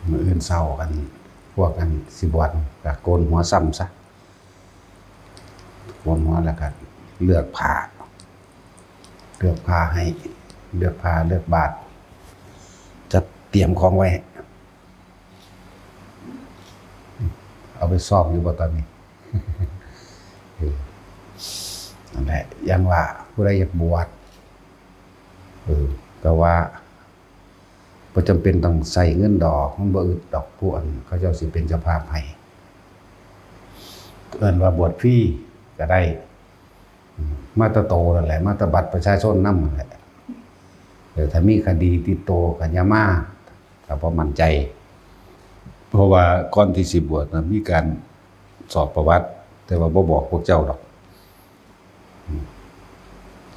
มื้ออื่นเช้ากันพวกกันสิบวชก็โกนหัวซ้ำซะโกนหัวแล้วก็เลือกผ้าให้เลือกผ้าเลือกบาตรจะเตรียมของไว้เอาไปซ่อมอยู่บ่ตอนนี้ นั่นแหละยังว่าผู้ใดอยากบวชก็ว่าบ่จำเป็นต้องใส่เงินดอกมันบ่อึดดอกผู้อันเขาเจ้าสิเป็นเจ้าภาพให้เอิ้นว่าบวชฟรีก็ได้มาตรโตนั่นแหละมาตรบัตรประชาชนนำนั่นแหละถ้ามีคดีติดโตก็อย่ามาถ้าบ่มั่นใจเพราะว่าก่อนที่สิบวชน่ะมีการสอบประวัติแต่ว่าบ่บอกพวกเจ้าดอก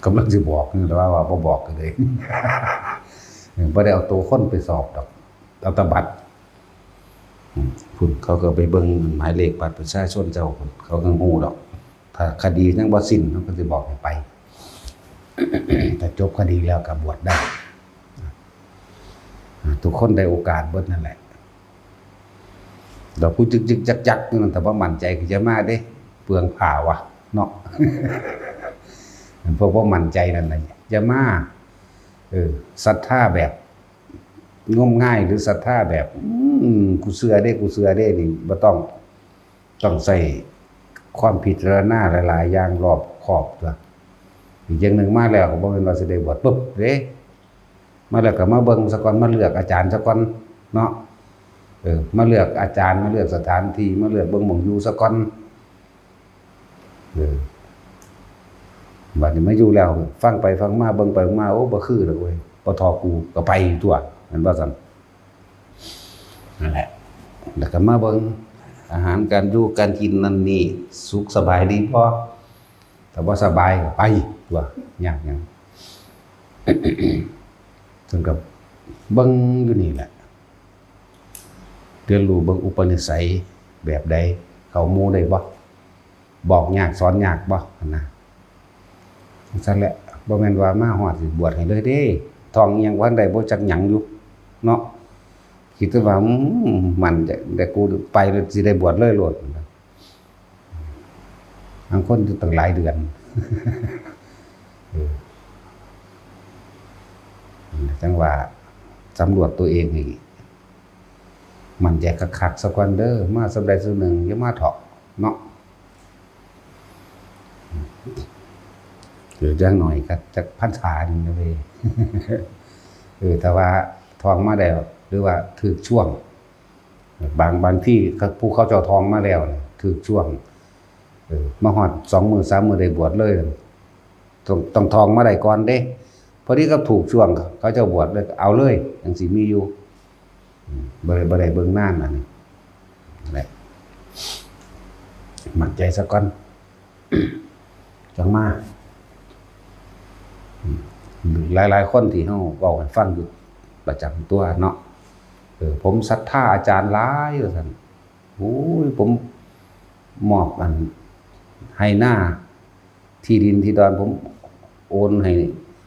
กำลังสิบอกนี่แต่ว่าบ่บอกกันเลย บ่ได้เอาตัวคนไปสอบดอกเอาแตบัตรพุ่นเขาก็ไปเบิ่งหมายเลขบัตรประชาชนเจ้าเขาก็ฮู้ดอกถ้าคดียังบ่สิ้นเขาก็สิบอกให้ไป แต่จบคดีแล้วก็บวชได้ทุกคนได้โอกาสเบิดนั่นแหละดอกผู้จึกๆจักๆนั่นแต่ว่ามั่นใจก็จะมาเด้เปลืองผ้าวะเนาะ เพราะว่ามั่นใจนั่นน่ะจะมาศรัทธาแบบงมง่ายหรือศรัทธาแบบกูเชื่อเด้นี่บ่ต้องใส่ความพิจารณาหลายๆอย่างรอบคอบตัวอีกอย่างหนึ่งมาแล้วก็บ่แม่นว่าสิได้บวชปุ๊บเด้มาแล้วก็มาเบิ่งซะก่อนมาเลือกอาจารย์ซะก่อนเนาะมาเลือกอาจารย์มาเลือกสถานที่มาเลือกเบิ่งหม้องอยู่ซะก่อนบัดนี้มาอยู่แล้วฟังไปฟังมาเบิ่งไปมาโอ้บ่คือดอกเว้ยบ่ทอกูก็ไปตัวนั่นว่าซั่นนั่นแหละแล้วก็มาเบิ่งอาหารการอยู่การกินนั่นนี่สุขสบายดีพอถ้าบ่สบายก็ไปตัวยากหยัง ถึงกับเบิ่งอยู่นี่แหละเรียนรู้เบิ่งอุปนิสัยแบบใดเข้าหมู่ได้บ่บอกยากสอนยากบ่นะซั่นแหละบ่แม่นว่ามาฮอดสิบวชให้เลยเด้ท่องอีหยังบ่ทันได้บ่จักหยังอยู่เนาะคิดว่ามันจะได้กูไปแล้วสิได้บวชเลยโลดบางคนอยู่ตั้งหลายเดือนจังว่าสำรวจตัวเองให้มันใจคักๆสักวันเด้อมาสำใดสักหนึ่งอย่ามาเถาะเนาะหรือจังหน่อยก็จักพรรษานึงนะเว้ยแต่ว่าทองมาแล้วหรือว่าถึกช่วงบางที่ผู้เขาเจ้าทองมาแล้วถึกช่วงมาฮอด2 มื้อ 3 มื้อได้บวชเลยต้องทองมาได้ก่อนเด้พอดีก็ถูกช่วงเขาเจ้าบวชเลยเอาเลยจังสิมีอยู่บ่ได้เบิ่งนานนั่นแหละมั่นใจซะก่อน จังมาหลายๆคนที่เฮาเว้าให้ฟังอยู่ประจำตัวเนาะผมศรัทธาอาจารย์หลายว่าซั่นโอ้ยผมมอบอันให้หน้าที่ดินที่ดอนผมโอนให้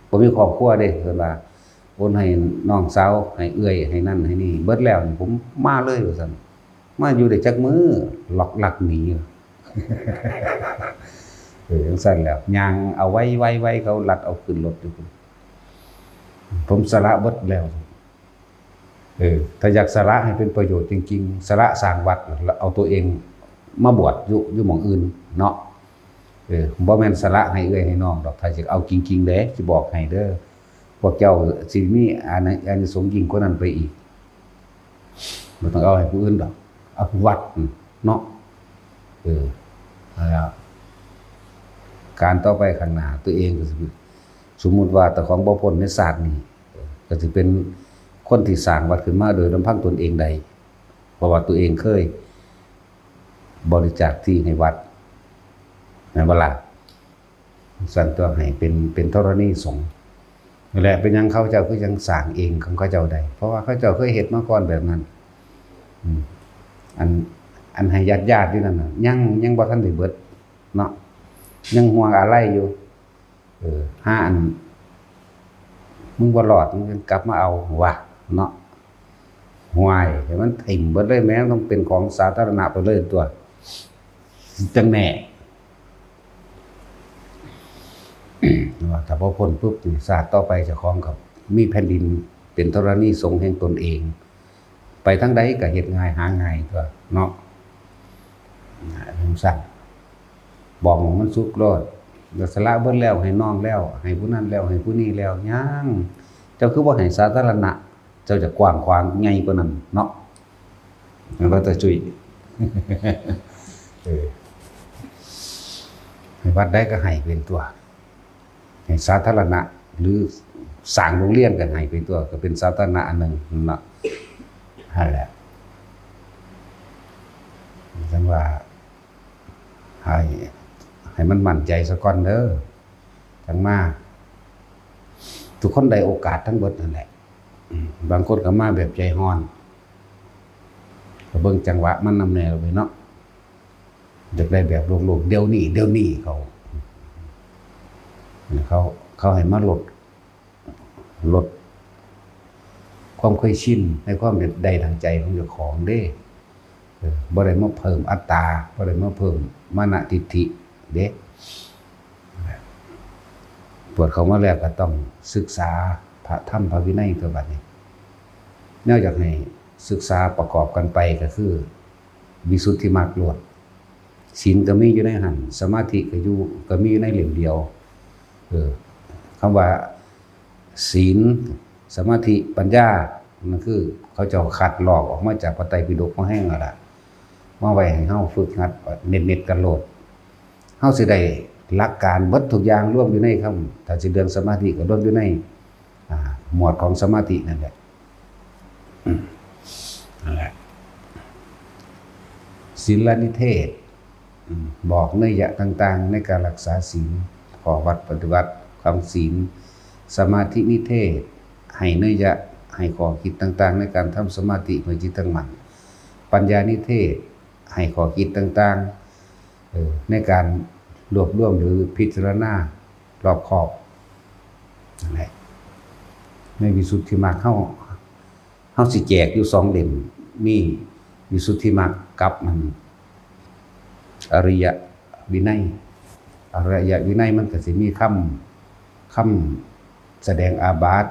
ผมมีครอบครัวเด้เพิ่นว่าโอนให้น้องสาวให้เอื้อยให้นั่นให้นี่เบิดแล้วผมมาเลยว่าซั่นมาอยู่ได้จักมื้อหลอกลักหนี จังซั่นแล้วย่างเอาไว้เขาลัดเอาขึ้นรถอยู่ผมสละเบิดแล้วถ้าอยากสละให้เป็นประโยชน์จริงๆสละสร้างวัดแล้วเอาตัวเองมาบวชอยู่หม้องอื่นเนาะบ่แม่นสละให้เอื้อยให้น้องดอกถ้าสิเอาจริงๆเด้สิบอกให้เด้อพวกเจ้าสิมีอานิสงส์ยิ่งกว่านั้นไปอีกบ่ต้องเอาให้ผู้อื่นดอกเอาวัดเนาะแล้วการต่อไปข้างหน้าตัวเองก็สิสมมุติว่าแต่ของบ่พ้นในศาสตร์นี้ก็สิเป็นคนที่สร้างวัดขึ้นมาโดยลำพังตนเองใดเพราะว่าตัวเองเคยบริจาคที่ให้วัดนั่นบ่ล่ะสั่นตัวให้เป็นธรณีสงฆ์นั่นแหละเป็นหยังเขาเจ้าคือยังสร้างเองของเขาเจ้าได้เพราะว่าเขาเจ้าเคยเฮ็ดมาก่อนแบบนั้นอันให้ญาติๆอยู่นั่นน่ะยังบ่ทันได้เบิดเนาะยังห่วงอะไรอยู่ห้าอันมึงบ่รอดมึงกลับมาเอาว่ะเนาะ ห่วยให้มันถิ่มเบิดเลยแม้ต้องเป็นของสาธารณะไปเลยตัวจังแน่ ว่าถ้าพอพ้นปุ๊บศาสตร์ต่อไปเจ้าของกับมีแผ่นดินเป็นธรณีสงฆ์แห่งตนเอง ไปทั้งใดก็เฮ็ดง่ายหาง่ายตัวเนาะสั่นบอกมันสุกรอดสละเบิดแล้วให้น้องแล้วให้ผู้นั้นแล้วให้ผู้นี้แล้วยังเจ้าคือบ่ให้สาธารณะเจ้าจะกว้างขวางใหญ่กว่านั้นเนาะมันก็จะจุย ให้วัดได้ก็ให้เป็นตัวให้สาธารณะหรือสร้างโรงเรียนกันให้เป็นตัวก็เป็นสาธารณะอันหนึ่งเนาะนั่นแหละฉันว่าให้มันมั่นใจซะก่อนเด้อจังมาทุกคนได้โอกาสทั้งหมดนั่นแหละบางคนก็มาแบบใจฮ้อนก็เบิ่งจังหวะมันนำแนวไปเนาะอยากได้แบบโลกๆเดี๋ยวนี้เขาให้มาลดความเคยชินในความได้ทางใจของเจ้าของเด้บ่ได้มาเพิ่มอัตตาบ่ได้มาเพิ่มมานะทิฏฐิเด้ปวดเขามาแล้วก็ต้องศึกษาพระธรรมพระวินัยตัวบัดนี้นอกจากให้ศึกษาประกอบกันไปก็คือวิสุทธิมรรคล้วนศีลก็มีอยู่ในหันสมาธิก็มีอยู่ในเล่มเดียวคำว่าศีลสมาธิปัญญานั่นคือเขาจะขัดหลอกออกมาจากพระไตรปิฎกมาให้นั่นล่ะมาไว้ให้เฮาฝึกหัดเน็ตกันโลดเฮาสิได้หลักการเบิดทุกอย่างรวมอยู่ในคำถ้าสิเรื่องสมาธิก็รวมอยู่ในหมวดของสมาธินั่นแหละนั่นแหละศีลนิเทศบอกนัยยะต่างๆในการรักษาศีลข้อวัดปฏิบัติความศีลสมาธินิเทศให้นัยยะให้ข้อคิดต่างๆในการทำสมาธิเพื่อจิตตั้งมั่นปัญญานิเทศให้ข้อคิดต่างๆในการรวบรวมหรือพิจารณารอบคอบนั่นแหละในวิสุทธิมรรคเฮาสิแจกอยู่2เล่มมีวิสุทธิมรรคกับมันอริยวินัยมันก็สิมีคำแสดงอาบัติ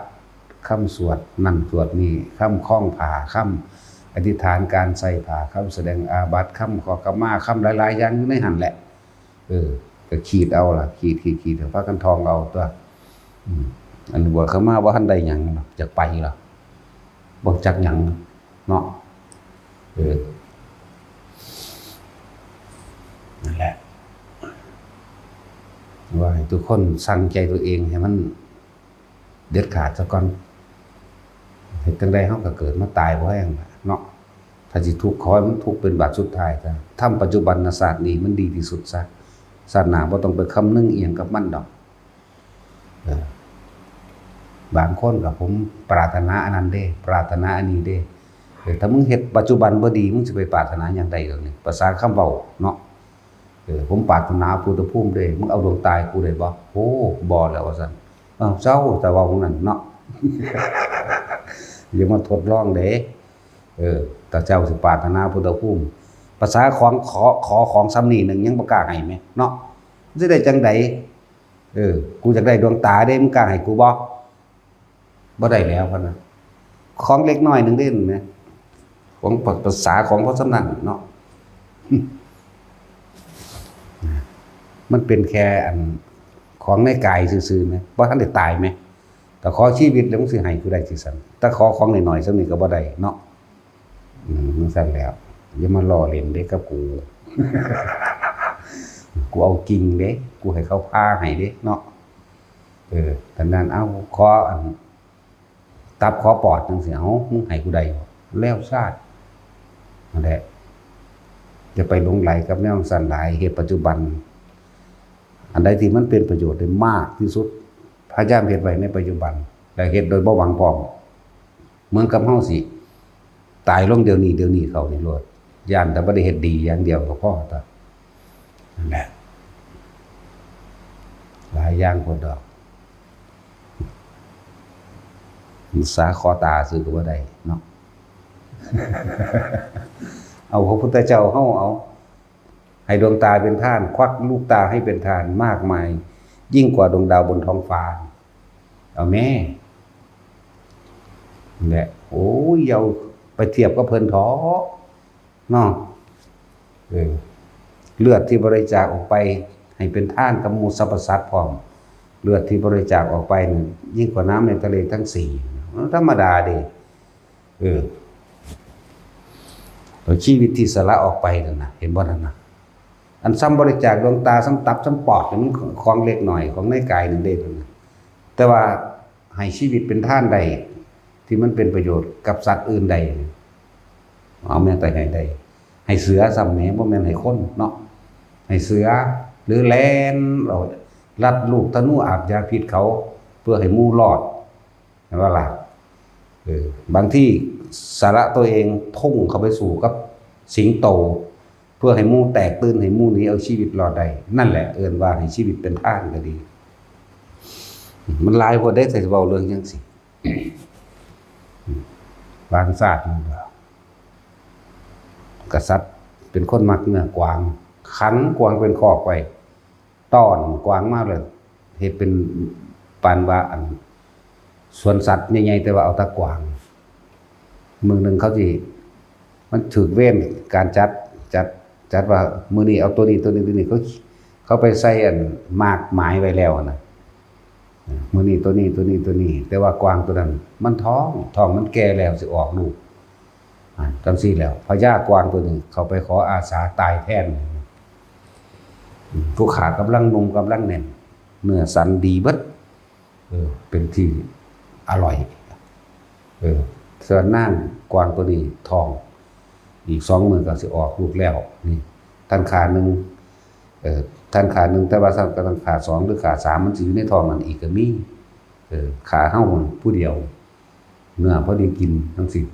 คำสวดนั่นสวดนี่คำคล้องผ้าคำอธิษฐานการใส่ผ้าคำแสดงอาบัติคำขอขมาคำหลายๆอย่างอยู่ในหันแหละก็ขีดเอาล่ะขีดพากันทองเอาตัวอันบวชเข้ามาว่าท่านใดหยังจากไปหรอบอกจากหยังเนาะนั่นแหละว่าให้ทุกคนสั่งใจตัวเองให้มันเด็ดขาดซะก่อนเฮ็ดจังได๋เฮาก็เกิดมาตายบ่แห้งเนาะถ้าสิทุกข์ขอให้มันทุกข์เป็นบาทสุดท้ายซะทำปัจจุบันศาสตร์นี้มันดีที่สุดซะศาสนาบ่ต้องไปคำนึงอีหยังกับมันดอกบางคนก็ผมปรารถนาอันนั้นเด้ปรารถนาอันนี้เด้ถ้ามึงเฮ็ดปัจจุบันบ่ดีมึงสิไปปรารถนาหยังได้ดอกนี่ภาษาคำเว้าเนาะผมปรารถนาพุทธภูมิเด้มึงเอาดวงตายกูได้บ่โอ้บ่แล้วว่าซั่นเจ้าแต่ว่าของนั้นเนาะ อย่ามาทดลองเด้แต่เจ้าสิปรารถนาพุทธภูมิภาษาของขอของซ้ำนี่นึงยังบ่กล้าให้แม่เนาะสิได้จังไดกูอยากได้ดวงตาเด้มึงกล้าให้กูบ่ได้แล้วพุ่นน่ะของเล็กน้อยนึงเด้แม่ของภาษาของพระสำนักเนาะ มันเป็นแค่อันของในกายซื่อๆมั้ยบ่ทันได้ตายมั้ยแต่ขอชีวิตแล้วมึงสิให้กูได้สิซั่นแต่ขอของน้อยๆซำนี้ก็บ่ได้เนาะมันซั่นแล้วอย่ามาล้อเล่นเด้กับกู กูเอาจริงเด้กูให้เขาพาให้เด้เนาะแต่นั้นเอาขออันตับขอปอดจังซี่เฮามึงให้กูได้แล้วซาดนั่นแหละจะไปหลงไหลกับแนวสั่นหลายเหตุปัจจุบันอันใดที่มันเป็นประโยชน์ได้มากที่สุดพยายามเฮ็ดไว้ในปัจจุบันและเฮ็ดโดยบ่หวังพร้อมเหมือนกับเฮาสิตายลงเดี๋ยวนี้เขานี่โลดย่านแต่บ่ได้เฮ็ดดีอย่างเดียวก็พอตานั่นแหละหลายอย่างพอดอกสาคอตาซื้อก็บ่ได้เนาะ เอาพระพุทธเจ้าเฮาเอาให้ดวงตาเป็นท่านควักลูกตาให้เป็นทานมากมายยิ่งกว่าดวงดาวบนท้องฟ้าเอาแม่แหละโอ้ยเอาไปเทียบกับเพิ่นท้อเนาะเลือดที่บริจาคออกไปให้เป็นท่านกับหมู่สรรพสัตว์พร้อมเลือดที่บริจาคออกไปนี่ยิ่งกว่าน้ำในทะเลทั้งสี่ธรรมดาดิชีวิตที่สละออกไปนั่นนะเห็นบ่นั่นนะอันซ้ำบริจาคดวงตาซ้ำตับซ้ำปอดมันของเล็กหน่อยของในกายนึงเด้นะแต่ว่าให้ชีวิตเป็นท่านใดที่มันเป็นประโยชน์กับสัตว์อื่นใดเอาแม้แต่ให้ใดให้เสือซ้ำแหน่บ่แม่นให้คนเนาะให้เสือหรือแลนเรารัดลูกธนูอาบยาพิษเขาเพื่อให้หมู่รอดเห็นว่าล่ะบางที่สาระตัวเองพุ่งเข้าไปสู่กับสิงโตเพื่อให้หมู่แตกตื่นให้หมู่นี้เอาชีวิตรอดได้นั่นแหละเอิ้นว่าให้ชีวิตเป็นท่านก็ดีมันหลายพอได้ใส่เว้าเรื่องจังซี่บางศาสตร์กษัตริย์เป็นคนมักเนื้อกวางขังกวางเป็นคอกไว้ต้อนกวางมากเลยเฮ็ดเป็นปานว่าอันสวนสัตว์ใหญ่ๆแต่ว่าเอาตะกวางมือหนึ่งเขาสิมันถูกเว้นการจัดว่ามื้อนี้เอาตัวนี้เขาไปใส่อันมากหมายไว้แล้วนะมื้อนี้ตัวนี้แต่ว่ากวางตัวนั้นมันท้องมันแก่แล้วสิออกลูกจังซี่แล้วพญากวางตัวนึงเขาไปขออาสาตายแทนผู้ขากำลังนุ่มกำลังแน่นเนื้อสันดีเบิดเป็นที่อร่อยส่วนนางกวางตัวนี้ทองอีก2 มื้อก็สิออกลูกแล้วนี่ท่านขาหนึ่งแต่ว่าก็ต้องขา2หรือขา3มันสิอยู่ในท้องนั่นอีกก็มีขาเฮาผู้เดียวเนื้อพอดีกินจังซี่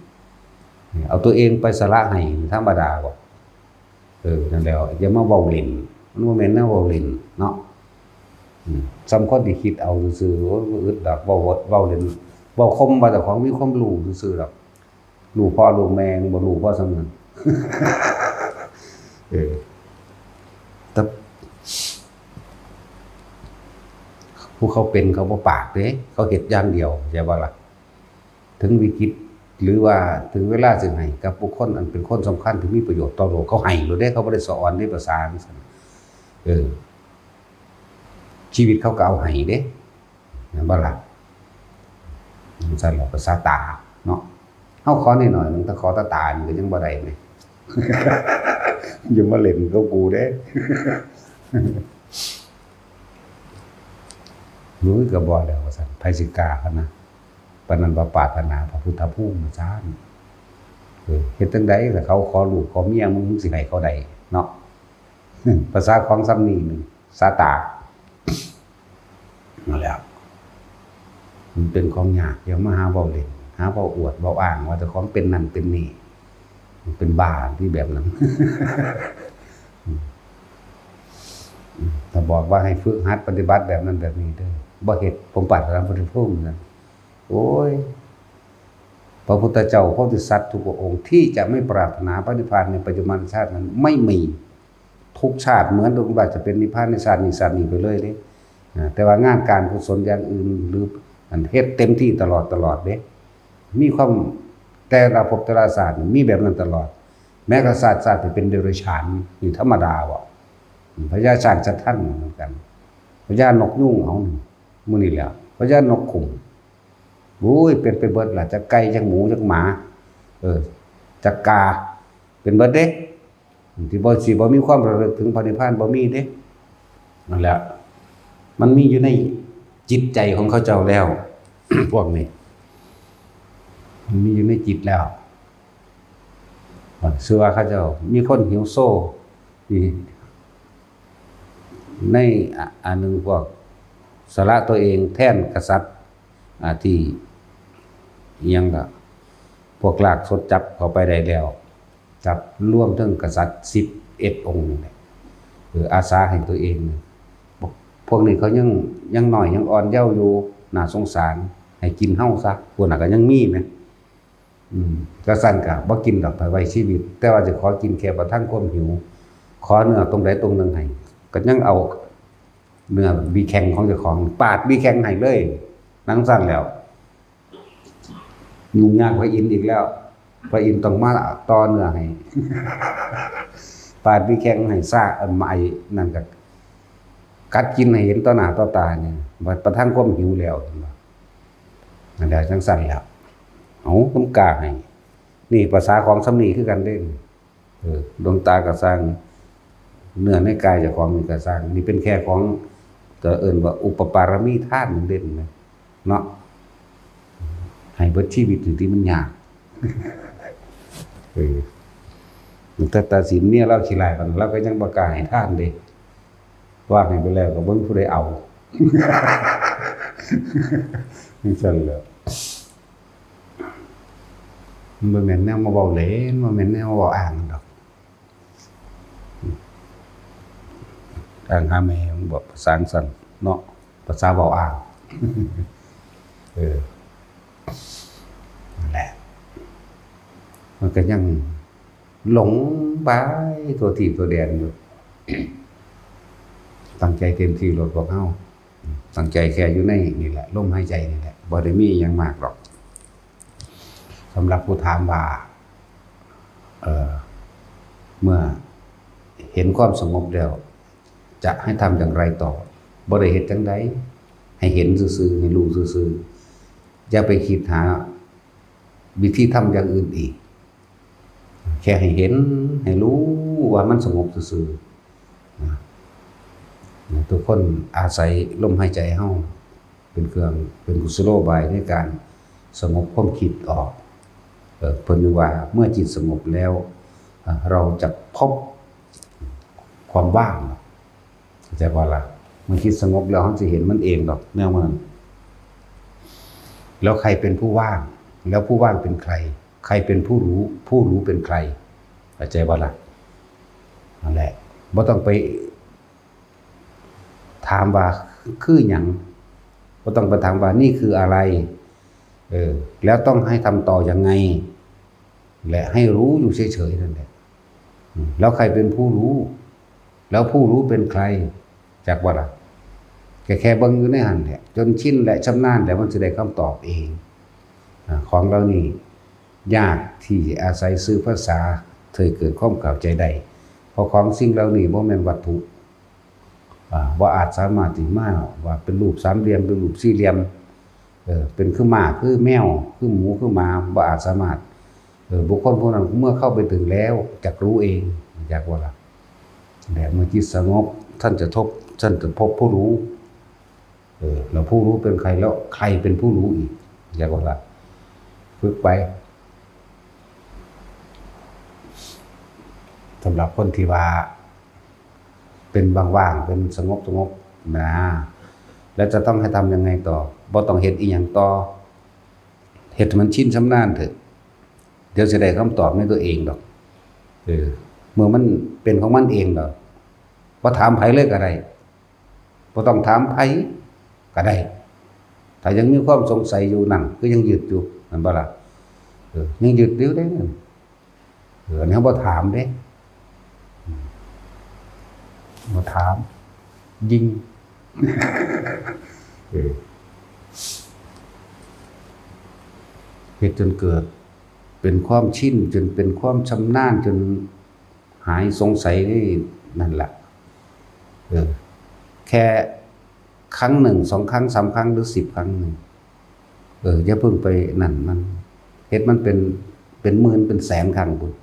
เอาตัวเองไปสละให้ธรรมดาบ่นั่นแล้วอย่ามาเว้าเล่นมันบ่แม่นแนวเว้าเล่นเนาะสำคนที่คิดเอาซื่อๆว่าอึดดอกเว้าเล่นเว้าคมว่าเจ้าของมีความรู้ซื่อๆดอกรู้พ่อรู้แม่บ่รู้พ่อซำนั้นแต่ผู้เขาเป็นเขาบ่ปากเด้เขาเฮ็ดอย่างเดียวใช่บ่ล่ะถึงวิกฤตหรือว่าถึงเวลาสิให้กับบุคคลอันเป็นคนสำคัญที่มีประโยชน์ต่อโลกเขาให้โดยได้เขาบ่ได้สอนในภาษาชีวิตเขาก็เอาให้เด้เห็นบ่ล่ะมันซั่นล่ะภาษาตาเนาะเฮาขอนิดหน่อยนึงถ้าขอตานี่ก็ยังบ่ได้แม่อย่ามาเล่นกับกูเด้รู้ก็บ่แล้วว่าซั่นไผสิกล้าคั่นนะปานนั้นบ่ปรารถนาพระพุทธภูมิซ่านเฮ็ดจังได๋ถ้าเขาขอลูกขอเมียมึงสิให้เขาได้เนาะภาษาของซ้ำนี้นึงสาตานั่นแหละมันเป็นของยากอย่ามาหาเว้าเล่นหาเว้าอวดเว้าอ้างว่าเจ้าของเป็นนั่นเป็นนี่มันเป็นบ้าที่แบบนั้นถ้าบอกว่าให้ฝึกหัดปฏิบัติแบบนั้นแบบนี้เด้อบ่เฮ็ดผมปรารถนาพระพุทธภูมินั่นโอ้ยพระพุทธเจ้าพระโพธิสัตว์ทุกพระองค์ที่จะไม่ปรารถนาพระนิพพานในปัจจุบันชาตินั้นไม่มีทุกชาติเหมือนว่าจะเป็นนิพพานในชาตินี้ไปเลยเด้แต่ว่างานการกุศลอย่างอื่นหรืออันเฮ็ดเต็มที่ตลอดเด้มีความแต่ละภพแต่ละชาติมีแบบนั้นตลอดแม้กระชาติที่เป็นเดรัจฉานนี่ธรรมดาบ่พญาช้างจะท่านเหมือนกันพญานกยุงเอามื้อนี้แหละพญานกขุ่มโอ้ยเป็นไปเบิดล่ะจักไก่จักหมูจักหมาจักกาเป็นเบิดเด้ที่บ่มีความระลึกถึงพระนิพพานบ่มีเด้นั่นแหละมันมีอยู่ในจิตใจของเขาเจ้าแล้ว พวกนี้มันมีอยู่ในจิตแล้วเชื่อว่าเขาเจ้ามีคนหิวโซ่ในอันนึงพวกสละตัวเองแทนกษัตริย์ที่ยังก็พวกลากสดจับเข้าไปได้แล้วจับร่วมถึงกษัตริย์11 องค์อาสาให้ตัวเองพวกนี้เขายังหน่อยยังอ่อนเยาว์อยู่น่าสงสารให้กินเฮาซะพวกนั้นก็ยังมีแม่ ก็สั่นกะบ่กินดอกไปไว้ชีวิตแต่ว่าจะขอกินแค่ประทังความหิวขอเนื้อตรงใดตรงหนึ่งให้ก็ยังเอาเนื้อบีแข็งของเจ้าของปาดบีแข็งให้เลยนั่งสั่นแล้วยุ่งยากพระอินทร์อีกแล้วพระอินทร์ต้องมาต่อเนื้อให้ปาดบีแข็งให้ซ่าใหม่นั่นก็กัดกินให้เห็นต่อหน้าต่อตาเนี่ยประทังความหิวแล้วนั่นแหละจังสั่นแล้วเอาต้องกล้าให้นี่ภาษาของสำนีคือกันเด้ดวงตาก็สร้างเนื้อในกายเจ้าของนี่ก็สร้างนี่เป็นแค่ของก็เอิ้นว่าอุปปารมีธาตุเด่นเนาะให้เบิดชีวิตอยู่ที่มันยากแต่ตัดสินเนี่ยเราขี้ลายกันเราก็ยังบ่กล้าให้ทานเด้ว่าให้ไปแล้วก็เบิ่งผู้ใดเอานี่ซั่นแหละมันบ่แม่นแนวมาเว้าเล่นบ่แม่นแนวเว้าอ้างดอกอ้างหาแม่มันบอกภาษาสั่นเนาะภาษาเว้าอ้างนั่นแหละมันก็ยังหลงไปตัวที่ตัวแดนอยู่ตั้งใจเต็มที่รถพวกเฮาตั้งใจแค่อยู่ในนี่แหละลมหายใจนี่แหละบ่ได้มีหยังมากหรอกสำหรับผู้ถามว่าเมื่อเห็นความสงบแล้วจะให้ทำอย่างไรต่อบ่ได้เฮ็ดจังได๋ให้เห็นซื่อๆให้รู้ซื่อๆอย่าไปคิดหาวิธีทำอย่างอื่นอีกแค่ให้เห็นให้รู้ว่ามันสงบซื่อๆทุกคนอาศัยลมหายใจเฮาเป็นเครื่องเป็นกุศโลบายในการสงบความคิดออกเพิ่นว่าเมื่อจิตสงบแล้วเราจะพบความว่างเข้าใจบ่ล่ะเมื่อคิดสงบแล้วเราจะเห็นมันเองดอกแนวมันแล้วใครเป็นผู้ว่างแล้วผู้ว่างเป็นใครใครเป็นผู้รู้ผู้รู้เป็นใครเข้าใจบ่ล่ะนั่นแหละบ่ต้องไปถามว่าคือหยังบ่ต้องไปถามว่านี่คืออะไรแล้วต้องให้ทำต่อยังไงและให้รู้อยู่เฉยๆนั่นแหละแล้วใครเป็นผู้รู้แล้วผู้รู้เป็นใครจากว่าล่ะแค่เบิ่งอยู่ในหันแหละจนชินและชำนาญแล้วมันจะได้คำตอบเองของเรานี่ยากที่จะอาศัยสื่อภาษาเธอเกิดความเข้าใจได้เพราะของสิ่งเหล่านี้บ่แม่นวัตถุว่าอาจสามารถที่มาว่าเป็นรูปสามเหลี่ยมเป็นรูปสี่เหลี่ยมเป็นคือหมาคือแมวคือหมูคือหมาบ่อาจสามารถบุคคลพวกนั้นเมื่อเข้าไปถึงแล้วจักรู้เองอยากว่าล่ะแต่เมื่อจิตสงบท่านจะพบผู้รู้แล้วผู้รู้เป็นใครแล้วใครเป็นผู้รู้อีกอยากว่าล่ะฝึกไปสำหรับคนที่ว่าเป็นว่างๆเป็นสงบนะแล้วจะต้องให้ทำยังไงต่อบ่ต้องเฮ็ดอีหยังต่อเฮ็ดมันชินชำนาญเถอะเดี๋ยวจะได้คำตอบในตัวเองดอกเมื่อมันเป็นของมันเองดอกบ่ถามไผเลยก็ได้บ่ต้องถามไผก็ได้ถ้ายังมีความสงสัยอยู่นั่นก็ยังยึดอยู่นั่นบ่ล่ะยังยึดอยู่เด้นั่นอันนี้บ่ถามเด้บ่ถามยิงเหตุจนเกิดเป็นความชินจนเป็นความชำนาญจนหายสงสัยนั่นแหละแค่ครั้งหนึ่งสองครั้งสามครั้งหรือ10 ครั้งหนึ่งอย่าเพิ่งไปนั่นมันเหตุมันเป็นหมื่นเป็นแสนครั้งบุญ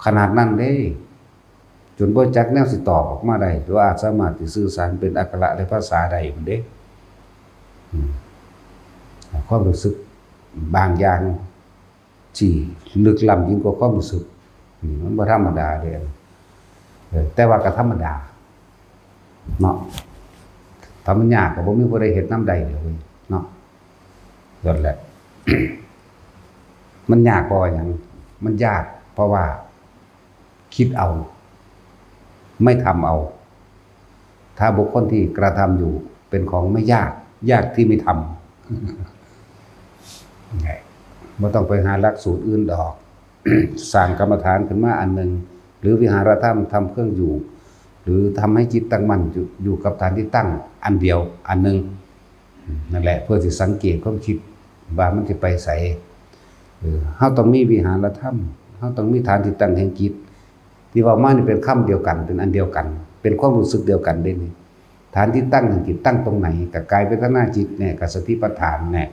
ขนาดนั้นเด้จนบ่จักแนวสิตอบออกมาได้หรืออาจสามารถสิสื่อสารเป็นอักขระในภาษาใดพุ่นเด้ความรู้สึกบางอย่างที่ลึกล้ำยิ่งกว่าความรู้สึกมันบ่ธรรมดาเด้แต่ว่าก็ธรรมดาเนาะถ้ามันยากก็บ่มีผู้ใดเฮ็ดนำได้เลยเนาะนั่นแหละ มันยากเพราะว่าหยังมันยากเพราะว่าคิดเอาไม่ทำเอาถ้าบุคคลที่กระทำอยู่เป็นของไม่ยากที่ไม่ทำไง บ่ต้องไปหาหลักสูตรอื่นดอก สร้างกรรมฐานขึ้นมาอันหนึ่งหรือวิหารธรรมทำเครื่องอยู่หรือทำให้จิตตั้งมั่นอยู่กับฐานที่ตั้งอันเดียวอันหนึ่งนั่นแหละเพื่อที่สังเกตความคิดว่ามันจะไปใส่เฮาต้องมีวิหารธรรมเฮาต้องมีฐานที่ตั้งแห่งจิตที่ว่ามานี่เป็นคำเดียวกันเป็นอันเดียวกันเป็นความรู้สึกเดียวกันเด้นี่ฐานที่ตั้งแห่งจิตตั้งตรงไหนกับกายเวทนาจิตเนี่ยกับสติปัฏฐานเนี่ย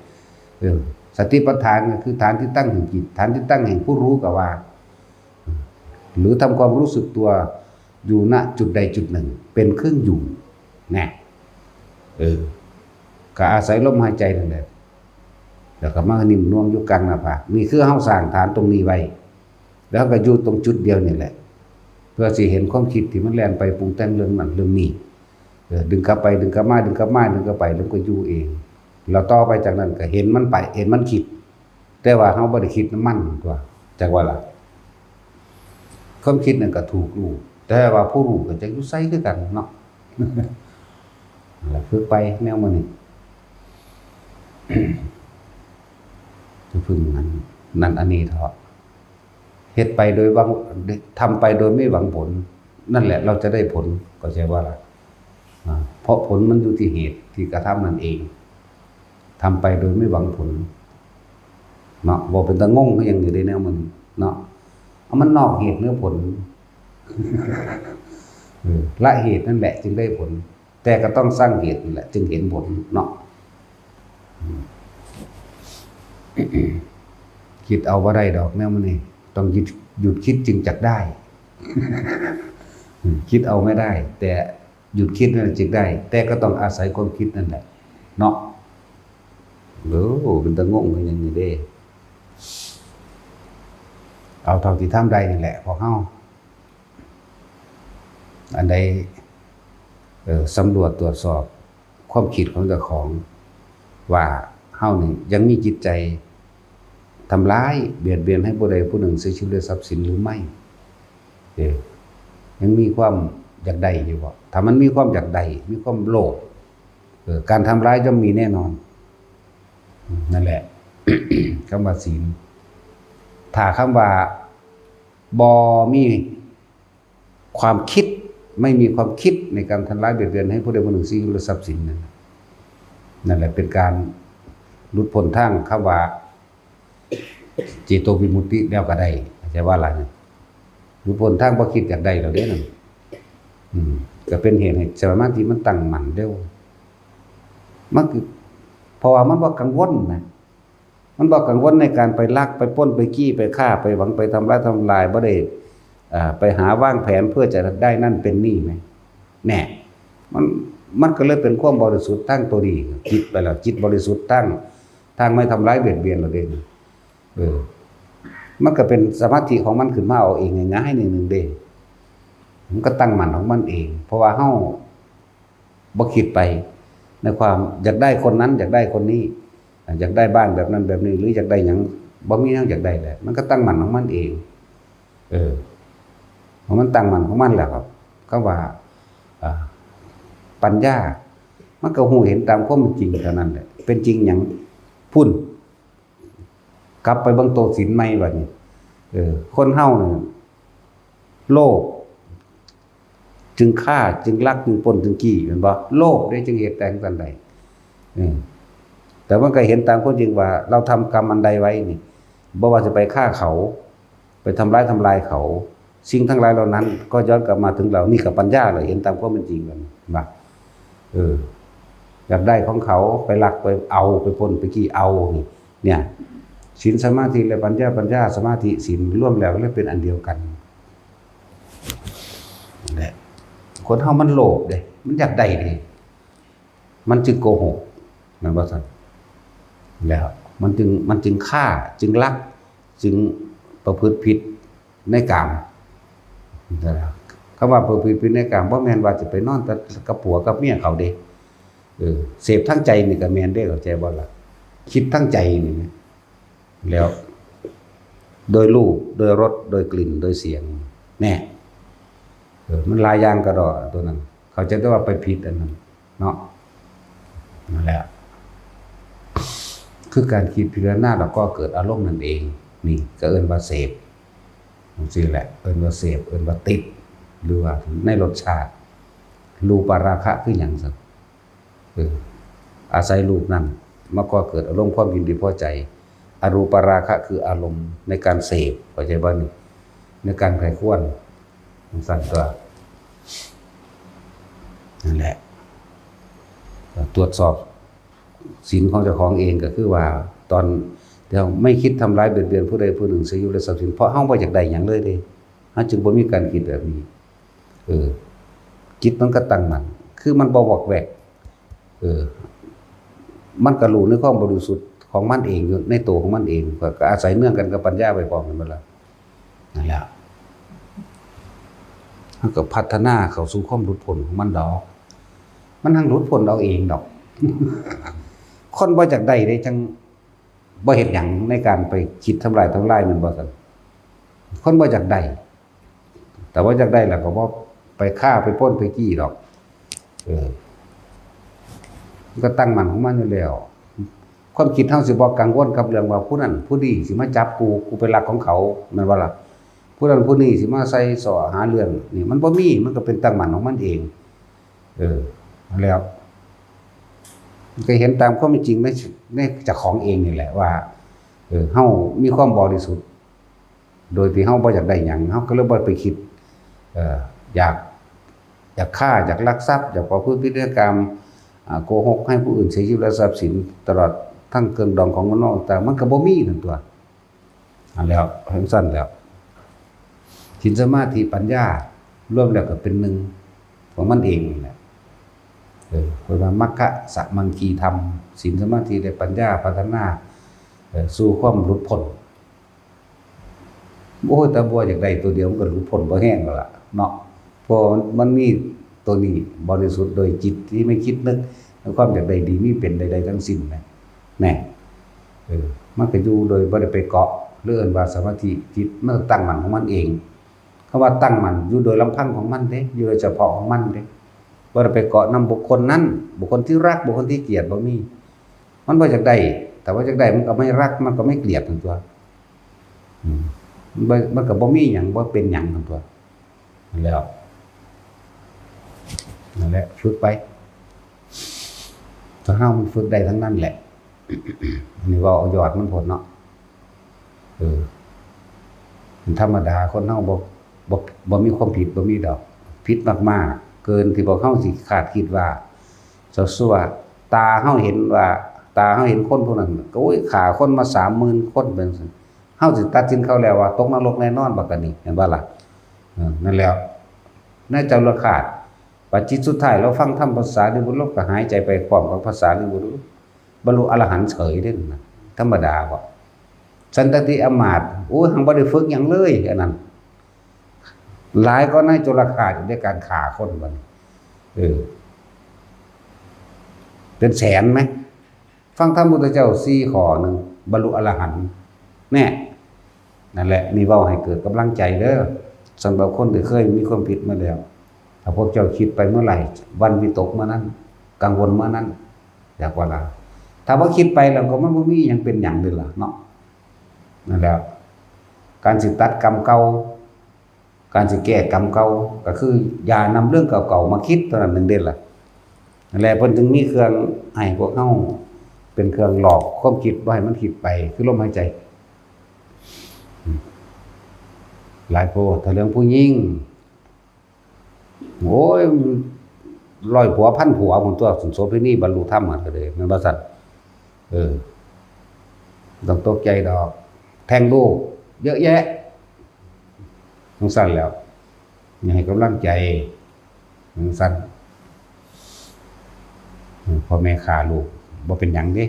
สติปัฏฐานก็คือฐานที่ตั้งแห่งจิตฐานที่ตั้งแห่งผู้รู้ก็ว่าหรือทำความรู้สึกตัวอยู่ณจุดใดจุดหนึ่งเป็นเครื่องอยู่แน่ก็อาศัยลมหายใจนั่นแหละแล้วก็มานิ่มน่วงอยู่กลางหน้าผากนี่คือเฮาสร้างฐานตรงนี้ไว้แล้วก็อยู่ตรงจุดเดียวนี่แหละเพื่อสิเห็นความคิดที่มันแล่นไปปรุงแต่งเรื่องนั้นเรื่องนี้ดึงกลับไปดึงกลับมาดึงกลับมาดึงกลับไปแล้วก็อยู่เองเราต่อไปจากนั้นก็เห็นมันไปเห็นมันคิดแต่ว่าเฮาบ่ได้คิดมันตัวจักว่าล่ะความคิดนั่นก็ถูกรู้แต่ว่าผู้รู้ก็จะอยู่ไสคือกันเนาะแล้วฝึกไปแนวมันนี่จะพึ่งนั้นอันนี้เถาะเฮ็ดไปโดยหวังทำไปโดยไม่หวังผลนั่นแหละเราจะได้ผลก็ใช่ว่าล่ะเพราะผลมันอยู่ที่เหตุที่กระทำนั่นเองทำไปโดยไม่หวังผลเนาะบ่เป็นตะงงก็ยังอยู่ในแนวมันเนาะเอามันนอกเหตุเนื้อผล ละเหตุนั่นแหละจึงได้ผลแต่ก็ต้องสร้างเหตุนี่แหละจึงเห็นผลเนาะ คิดเอาว่าได้ดอกแนวมันนี่ต้องหยุดคิดจึงจักได้ คิดเอาไม่ได้แต่หยุดคิดนั่นจึงได้แต่ก็ต้องอาศัยความคิดนั่นแหละเนาะเป็นตะงงกันอย่างนี้เด้เอาเท่าที่ทำได้นี่แหละพอเฮาอันใดสำรวจตรวจสอบความคิดของเจ้าของว่าเฮานี่ยังมีจิตใจทำร้ายเบียดเบียนให้ผู้ใดผู้หนึ่งเสียชีวิตหรือทรัพย์สินหรือไม่ยังมีความอยากได้อยู่บ่ถ้ามันมีความอยากได้มีความโลภการทำร้ายย่อมมีแน่นอนนั่นแหละ คำว่าศีลถ้าคำว่าบ่มีความคิดไม่มีความคิดในการทำร้ายเบียดเบียนให้ผู้ใดผู้หนึ่งเสียชีวิตหรือทรัพย์สินนั่นแหละเป็นการหลุดพ้นทางคำว่าเจโตวิมุตติแล้วก็ได้ใช่ว่าอะไรหลุดพ้นทางบ่คิดอยากได้แล้วเด้นั่นก็เป็นเหตุให้สมาธิมันตั้งมั่นเร็วมันคือเพราะว่ามันบ่กังวลนะมันบ่กังวลในการไปลักไปปล้นไปจี้ไปฆ่าไปหวังไปทำร้ายทำลายบ่ได้ไปหาวางแผนเพื่อจะได้นั่นเป็นนี่ไหมแน่มันก็เลยเป็นความบริสุทธิ์ตั้งตัวดีจิตไปแล้วจิตบริสุทธิ์ตั้งทางไม่ทำร้ายเบียดเบียนเราเองมันก็เป็นสมาธิของมันขึ้นมาเอาเองง่ายๆหนึ่งเด้มันก็ตั้งมั่นของมันเองเพราะว่าเฮาบ่คิดไปในความอยากได้คนนั้นอยากได้คนนี้อยากได้บ้านแบบนั้นแบบนี้หรืออยากได้หยังบ่มีหยังอยากได้แหละมันก็ตั้งมั่นของมันเองของมันตั้งมั่นของมันแหละครับก็ว่าปัญญามันก็หูเห็นตามความเป็นจริงเท่านั้นแหละเป็นจริงหยังพุ่นกลับไปเบิ่งโตศีลใหม่บัดนี้คนเฮาเนี่ยโลภจึงฆ่าจึงลักจึงปล้นจึงจี้แม่นบ่โลภได้จึงเหตุแต่งกันใดแต่มันก็เห็นตามความจริงว่าเราทำกรรมอันใดไว้นี่บ่ว่าจะไปฆ่าเขาไปทำลายเขาสิ่งทั้งหลายเหล่านั้นก็ย้อนกลับมาถึงเรานี่กับปัญญาเลยเห็นตามความเป็นจริงกันว่าอยากได้ของเขาไปลักไปเอาไปปล้นไปจี้เอานี่เนี่ยศีลสมาธิและปัญญาสมาธิศีลร่วมแล้วเลยเป็นอันเดียวกันแหละคนเฮามันโลภเด้มันอยากได้เด้มันจึงโกหกแม่นบ่ซั่นแล้วมันจึงฆ่าจึงลักจึงประพฤติผิดในกามนะครับคำว่าประพฤติผิดในกามบ่แม่นว่าจะไปนอนกับผัวกับเมียเขาเด้เสพทั้งใจนี่ก็แม่นเด้เข้าใจบ่ล่ะคิดทั้งใจนี่แล้วโดยรูปโดยรสโดยกลิ่นโดยเสียงแน่มันหลายอย่างกระดอตัวนั้นเขาจะได้ว่าไปผิดอันนั้นเนาะนั่นแหละ คือการคิดพิจารณาแล้วก็เกิดอารมณ์นั่นเองนี่ก็เอิ้นว่าเสพนี่แหละเอิ้นว่าเสพเอิ้นว่าติดหรือว่าในรสชาติรูปราคะคือหยังซั่นอาศัยรูปนั้นมาก็เกิดอารมณ์ความยินดีพอใจอรูปราคะคืออารมณ์ในการเสพเข้าใจบ่นี่ในการใคร่ครวญสั่นตัวนั่นแหละตรวจสอบศีลของเจ้าของเองก็คือว่าตอนเดี๋ยวไม่คิดทำร้ายเบียดเบียนผู้ใดผู้หนึ่งเสียอยู่ในทรัพย์สินเพราะเฮาบ่อยากได้หยังเลยเด้เฮาจึงบ่มีการคิดแบบนี้จิตมันก็ตั้งมั่นคือมันบ่วอกแวกมันก็รู้ในความบริสุทธิ์ของมันเองอยู่ในตัวของมันเองก็อาศัยเนื่องกันกับปัญญาไปพร้อมกันหมดแล้วนั่นแหละมันก็พัฒนาเข้าสู่ความหลุดพ้นของมันดอกมันทั้งหลุดพ้นเอาเองดอกคนบ่อยากได้ได้จังบ่เฮ็ดหยังในการไปคิดทำลายมันบ่ซั่นคนบ่อยากได้แต่ว่าอยากได้แล้วก็บ่ไปฆ่าไปปล้นไปจี้ดอกก็ตั้งมั่นของมันอยู่แล้วความคิดเฮาสิบ่กังวลกับเรื่องว่าผู้นั้นผู้นี้สิมาจับกูเป็นหลักของเขาแม่นบ่ล่ะผู้นั้นผู้นี้สิมาใส่ส่อหาเรื่องนี่มันบ่มีมันก็เป็นตั้งมั่นของมันเองแล้วก็เห็นตามความเป็นจริงในเจ้าของเองนี่แหละว่าเฮามีความบริสุทธิ์โดยที่เฮาบ่อยากได้หยังเฮาก็เลยบ่ไปคิดอยากฆ่าอยากลักทรัพย์อยากประพฤติพฤติกรรมโกหกให้ผู้อื่นเสียชีวิตและทรัพย์สินตลอดทั้งเครื่องดองของมันนอกแต่มันก็บ่มีนั่นตัวอันแล้วเห็นสั้นแล้วศีลสมาธิปัญญารวมแล้วก็เป็นหนึ่งของมันเองนี่แหละเพราะว่ามัคคะสัมมังคีธรรมศีลสมาธิและปัญญาพัฒนาสู่ความหลุดพ้นโอ้ยแต่บ่อยากได้ตัวเดียวมันก็หลุดพ้นบ่แห้งแล้วล่ะเนาะเพราะมันมีตัวนี้บริสุทธิ์โดยจิตที่ไม่คิดนึกแล้วความอยากได้ดีมีเป็นใดๆทั้งสิ้นแน่มันก็อยู่โดยบ่ได้ไปเกาะเรื่องว่าสมาธิจิตมันตั้งมั่นของมันเองคำว่าตั้งมั่นอยู่โดยลำพังของมันเด้อยู่โดยเฉพาะของมันเด้บ่ได้ไปเกาะนำบุคคลนั้นบุคคลที่รักบุคคลที่เกลียดบ่มีมันบ่อยากได้แต่ว่าอยากได้มันก็ไม่รักมันก็ไม่เกลียดทั้งตัวมันก็บ่มีหยังบ่เป็นหยังทั้งตัวแล้วนั่นแหละฝึกไปถ้าเฮามันฝึกได้ทั้งนั้นแหละอันนี้ว่าเอายอดมันผลเนาะเป็นธรรมดาคนเฮาบ่มีความผิดบ่มีดอกผิดมากๆเกินที่พวกเฮาสิคาดคิดว่าซั่วตาเฮาเห็นว่าตาเฮาเห็นคนพวกนั้นก็โอ้ยฆ่าคนมา 30,000 คนเป็นซั่นเฮาสิตัดสินเขาแล้วว่าตกนรกแน่นอนบักกะนี่เห็นบ่ล่ะนั่นแล้วในเจ้าละขาดปัจจิตสุดท้ายเราฟังธรรมภาษาลิบุตรเราก็หายใจไปพร้อมกับภาษาลิบุตรบรรลุอรหันต์เฉยเด้นะธรรมดาบ่สันตติอมาตย์โอ้ยหังบ่ได้ฝึกหยังเลยอันนั้นหลายก็ในจุลขาดด้วยการฆ่าคนบัดเป็นแสนมั้ยฟังธรรมพุทธเจ้า4ข้อนึงบรรลุอรหันต์แน่นั่นแหละนี่เว้าให้เกิดกำลังใจเด้อสำหรับคนที่เคยมีความผิดมาแล้วถ้าพวกเจ้าคิดไปเมื่อไหร่วันวิตกเมื่อนั้นกังวลเมื่อนั้นอยากว่าล่ะถ้าว่าคิดไปแล้วก็มันบ่มีหยังเป็นหยังเลยล่ะเนาะนั่นแหละการสิตัดกรรมเก่าการสิแก้กรรมเก่าก็คืออย่านำเรื่องเก่าๆมาคิดเท่านั้นนึงเด้ล่ะนั่นแหละเพิ่นจึงมีเครื่องให้พวกเฮาเป็นเครื่องหลอกความคิดบ่ให้มันคิดไปคือลมหายใจหลายโพถ้าเรื่องผู้หญิงโอ้ย100 ผัวพันผัวผมตัวสุนโสเภณีบรรลุธรรมก็เลยมันบ่ซั่นต้องตกใจดอกแทงลูกเยอะแยะจังซั่นแล้วอย่าให้กำลังใจจังซั่นพ่อแม่ฆ่าลูกบ่เป็นหยังเด้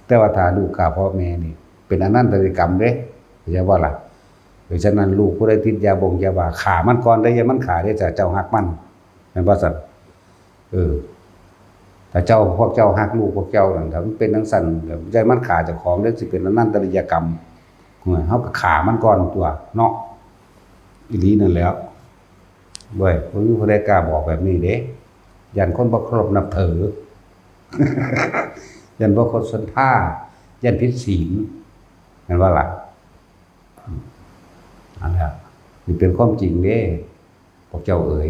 แต่ว่าถ้าลูกฆ่าพ่อแม่นี่เป็นอนันตริกรรมเด้เข้าใจบ่ล่ะเพราะฉะนั้นลูกผู้ใดติดยาบ้าฆ่ามันก่อนได้อย่ามันฆ่าได้เจ้าฮักมันแม่นบ่ซั่นถ้าพวกเจ้าฮักลูกพวกเจ้านั่นถ้ามันเป็นจังซั่นแล้วใจมันฆ่าเจ้าของได้สิเป็นอนันตริยกรรมเฮาก็ฆ่ามันก่อนตัวเนาะอีหลีนั่นแล้วเว้ยบ่มีผู้ใดกล้าบอกแบบนี้เด้ยันคนบ่เคารพนับถือ ยันบ่คนสนท่ายันผิดศีลเห็นว่าล่ะอันนี้นี่เป็นความจริงเด้พวกเจ้าเอ๋ย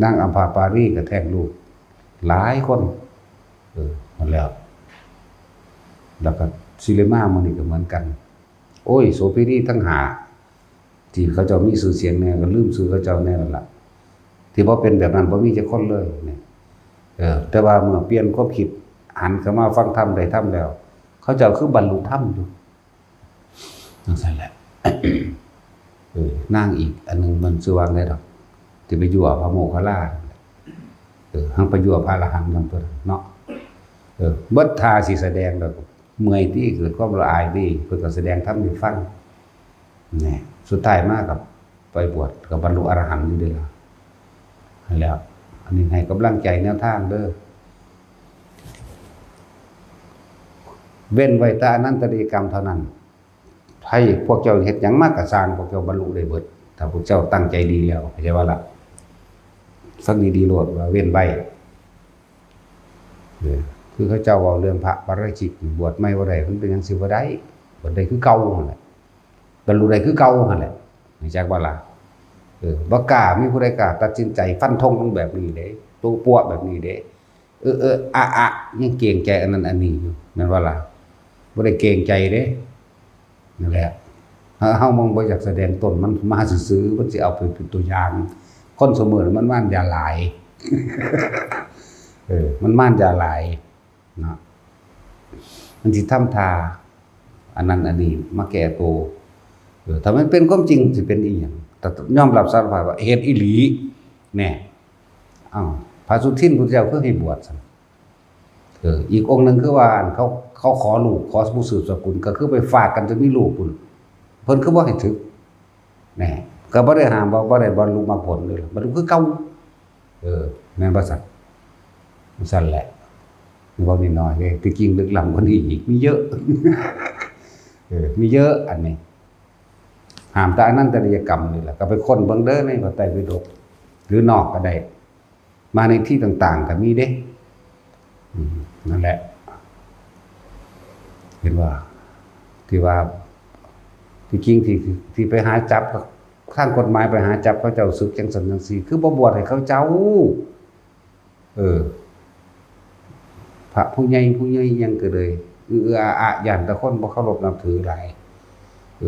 นางอัมพาปารีก็แท้งลูกหลายคนมันแล้วก็ซิเลมามันนี่ก็เหมือนกันโอ้ยโสเภณีทั้งหาที่เขาเจ้ามีชื่อเสียงแน่ก็ลืมชื่อเขาเจ้าแน่นั่นล่ะที่บ่เป็นแบบนั้นบ่มีจักคนเลยเนี่ยแต่ว่าเมื่อเปลี่ยนความคิดหันเข้ามาฟังธรรมได้ธรรมแล้วเขาเจ้าคือบรรลุธรรมอยู่นั่นแหละนางอีกอันนึงมันชื่อว่าไงดอกที่ไปยั่วพระโมคคัลลาหังไปยั่วพระอรหันต์นำตัวเนาะเบิดทาสิแสดงแล้วเมื่อยที่เกิดความละอายที่เพิ่นก็แสดงธรรมให้ฟังนี่สุดท้ายมากับไปบวชกับบรรลุอรหันต์นี่เด้อแล้วอันนี้ให้กำลังใจแนวทางเด้อเว้นไว้แต่อนันตริยกรรมเท่านั้นให้พวกเจ้าเฮ็ดหยังมากก็สร้างพวกเจ้าบรรลุได้เบิดถ้าพวกเจ้าตั้งใจดีแล้วเข้าใจว่าล่ะฟังดีๆโลดว่าเว้นไว้คือเขาเจ้าเว้าเรื่องพระปาราชิกบวชไม่บ่ได้มันเป็นจังซี่บ่ได้บวชได้คือเก่านั่นแหละบรรลุได้คือเก่านั่นแหละรู้จักบ่ล่ะบ่กล้ามีผู้ใดกล้าตัดสินใจฟันธงลงแบบนี้เด้ตัวปัวแบบนี้เด้ยังเกรงใจอันนั้นอันนี้อยู่นั่นว่าล่ะบ่ได้เกรงใจเด้นั่นแหละเฮามองบ่อยากแสดงตนมันมาซื่อๆมันสิเอาไปเป็นตัวอย่างคนเสมอมันม่านยาหลายมันม่านยาหลายเนาะมันสิทำทาอันนั้นอันนี้มาแก้ตัวถ้ามันเป็นความจริงสิเป็นอีหยังแต่ยอมรับสารภาพว่าเฮ็ดอีหลีแน่พระสุทินพุทธเจ้าคือให้บวชซั่นอีกองค์หนึ่งคือว่าเขาขอลูกขอผู้สืบสกุลก็คือไปฝากกันจะมีลูกพุ่นเพิ่นคือบ่ให้ถึกแน่ก็บ่ได้ห้ามบ่ได้บรรลุมรรคผลเลยบรรลุคือเก่าแม่นบ่ซั่นซั่นแหละบ่นิดน้อยเด้ที่จริงลึกล้ำกว่านี้อีกมีเยอะมีเยอะอันนี้ห้ามแต่อนันตริยกรรมนี่แหละก็ไปค้นเบิ่งเด้อในพระไตรปิฎกหรือนอกก็ได้มาในที่ต่างๆก็มีเด้นั่นแหละเห็นว่าที่ว่าที่จริงที่ไปหาจับทางกฎหมายไปหาจับเขาเจ้าศึกจังซั่นจังซี่คือบ่บวชให้เขาเจ้าพระผู้ใหญ่ยังก็เลยย่านแต่คนบ่เคารพนับถือหลาย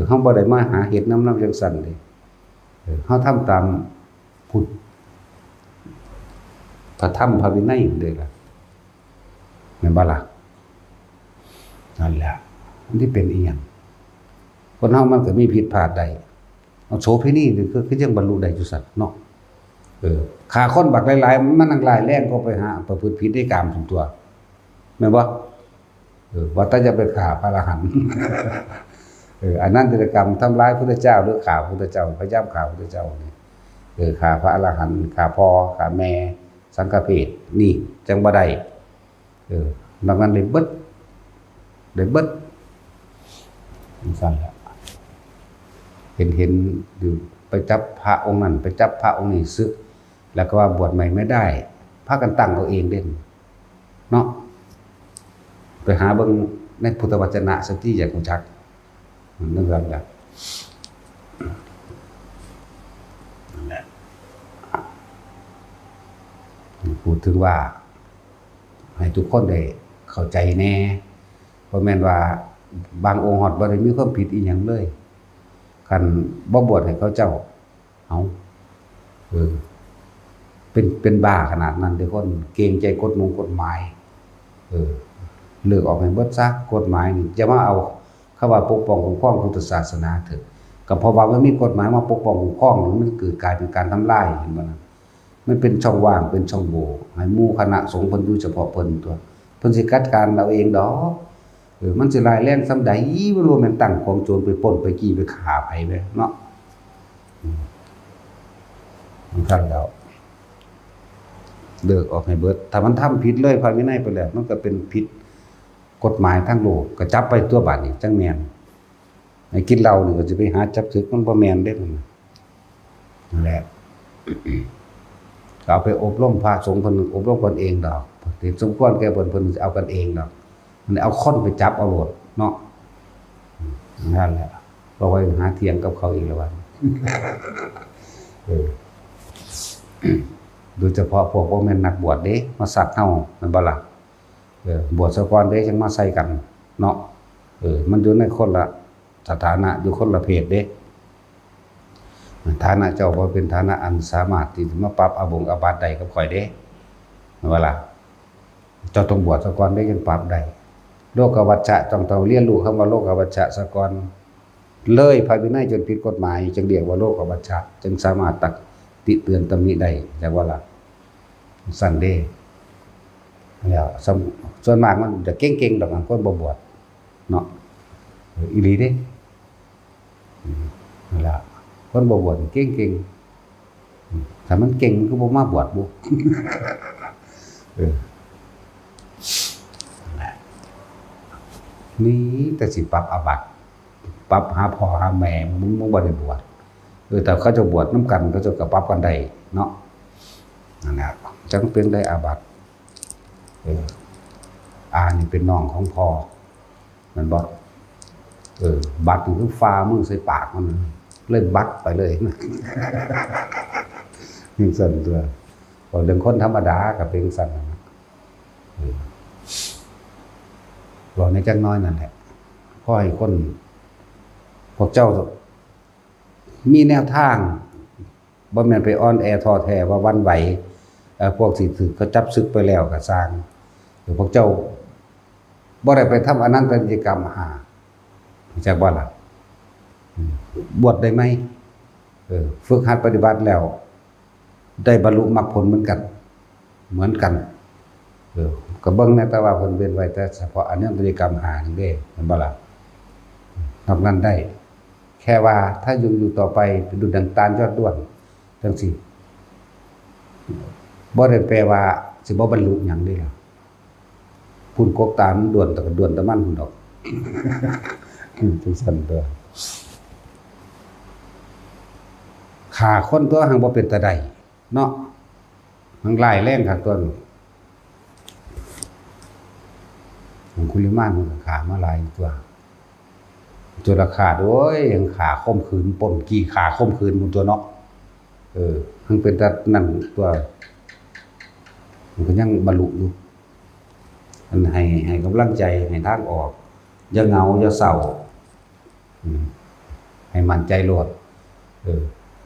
เฮาบ่ได้มาหาเฮ็ดน้ำจังซั่นเด้เฮาทำตามพุทธพระธรรมพระวินัยเด้อล่ะแม่นบ่ล่ะนั่นแหละมันที่เป็นอีหยังคนเฮามันก็มีผิดพลาดได้เอาโสเภณีนี่คือจังบรรลุได้อยู่ซั่นเนาะฆ่าคนบักหลายๆมันนั่งหลายแรงก็ไปหาประพฤติผิดในกามทุกตัวแม่นบ่ว่าแต่จะไปฆ่าพระอรหันต์อันนั้นกิจกรรมทำร้ายพุทธเจ้าหรือฆ่าพุทธเจ้าพยายามฆ่าพุทธเจ้านี่ฆ่าพระอรหันต์ฆ่าพ่อฆ่าแม่สังฆเพศนี่จังบ่ได้บางนั้นได้เบิดสั่นแหละเห็นอยู่ไปจับพระองค์นั้นไปจับพระองค์นี้ซึกแล้วก็ว่าบวชใหม่ไม่ได้พากันตั้งเอาเองเด่นเนาะไปหาเบิ่งในพุทธวจนะสักที่อย่างของจักนั่นแหละพูดถึงว่าให้ทุกคนได้เข้าใจแน่เพราะแม่นว่าบางองค์ฮอดบ่ได้มีความผิดอีหยังเลยคันบ่บวชให้เขาเจ้าเป็นบ้าขนาดนั้นเด้อคนเกรงใจกฎหมายเลิกออกให้เบิดซะกฎหมายนี่จะมาเอาเข้าว่าปกป้องคุ้มครองพุทธศาสนาเถอะก็เพราะว่ามันมีกฎหมายมาปกป้องคุ้มครองมันเกิดกลายเป็นการทำลายเห็นบ่ล่ะมันเป็นช่องว่างเป็นช่องโหว่ให้หมู่คณะสงฆ์เพิ่นอยู่เฉพาะเพิ่นตัวเพิ่นสิจัดการเอาเองดอกมันสิร้ายแรงส่ำใดบ่รู้แม่นตั้งของโจรไปปล้นไปจี้ไปฆ่าไผแม่เนาะมันคั่นแล้วเลิกออกให้เบิดถ้ามันทำผิดเลยพระวินัยไปแล้วมันก็เป็นผิดกฎหมายทางโลกก็จับไปตัวบาดนี่จังแม่นไอ้กินเหล้านี่ก็สิไปหาจับศึกมันบ่แม่นเด้นั่นแหละเอาไปอบรมพระสงฆ์เพิ่นอบรมเพิ่นเองดอก ที่สมควรแก่เพิ่นสิเอากันเองดอกมันเอาคนไปจับเอาโลดเนาะนั่นแหละบ่ไว้หาเถียงกับเขาอีกแล้วว่าโดยเฉพาะพวกบ่แม่นนักบวชเด้มาสักเฮาแม่นบ่ล่ะบวชซะก่อนเด้จังมาใส่กันเนาะมันอยู่ในคนละสถานะอยู่คนละเพศเด้ฐานะเจ้าบ่เป็นฐานะอันสามารถที่จะมาปรับอาบัติได้กับข่อยเด้แม่นบ่ล่ะเจ้าต้องบวชซะก่อนได้จังปรับได้โลกวัชชะต้องเรียนรู้คำว่าโลกวัชชะซะก่อนเลยพระวินัยจนผิดกฎหมายจึงเรียกว่าโลกวัชชะจึงสามารถตักติเตือนตำหนิได้จังว่าล่ะสั่นเด้แล้วส่วนมากมันจะเก่งๆดอกอันคนบ่บวชเนาะอีหลีเด้นั่นล่ะคนบ่บวชเก่งๆถ้ามันเก่งก็บ่มาบวชบ่นี่แต่สิปรับอาบัติปรับหาพ่อหาแม่มึงบ่ได้บวชแต่เขาจะบวชนํกันเขาจะก็ปรับกันได้เนาะนั่นแหละจังเป็นได้อาบัตินี่เป็นน้องของพ่อมันบ่บัดนี่คือฟ้ามือใส่ปากมันเล่นบัดไปเลยนะนี่สั่นตัวพอเรื่องคนธรรมดาก็เป็นสั่นรอในจักน้อยนั่นแหละขอให้คนพวกเจ้ามีแนวทางบ่แม่นไปอ้อนแอท้อแท้ว่าวันไหวพวกสิถือเขาจับศึกไปแล้วก็สร้างพวกเจ้าบ่ได้ไปทำอนันตกิจกรรมจากบ่ล่ะบวชได้ไหมฝึกหัดปฏิบัติแล้วได้บรรลุมรรคผลเหมือนกันก็เบิ่งในแต่ว่าเพิ่นเว้นไว้แต่เฉพาะอนันตกิจกรรมนึงเด้แม่นบ่ล่ะนอกนั้นได้แค่ว่าถ้าอยู่ต่อไปเป็นดุจดังตาลยอดด้วนจังซี่บ่ได้แปลว่าสิบ่บรรลุหยังเด้ล่ะพุ่นกกตาลด้วนแต่ก็ด้วนแต่มันพุ่นดอกจังซั่นตัวฆ่าคนตัวหังบ่เป็นตาได้เนาะมันร้ายแรงคักตัวของคุลิมานมันก็ฆ่ามาหลายตัวจนราคาโอ้ยยังขาข่มขืนป่นกี่ขาข่มขืนบนตัวเนาะมันเป็นแต่นั่นตัวมันก็ยังบรรลุอยู่มันให้กำลังใจให้ทางออกอย่าเหงาอย่าเศร้าให้มั่นใจโลด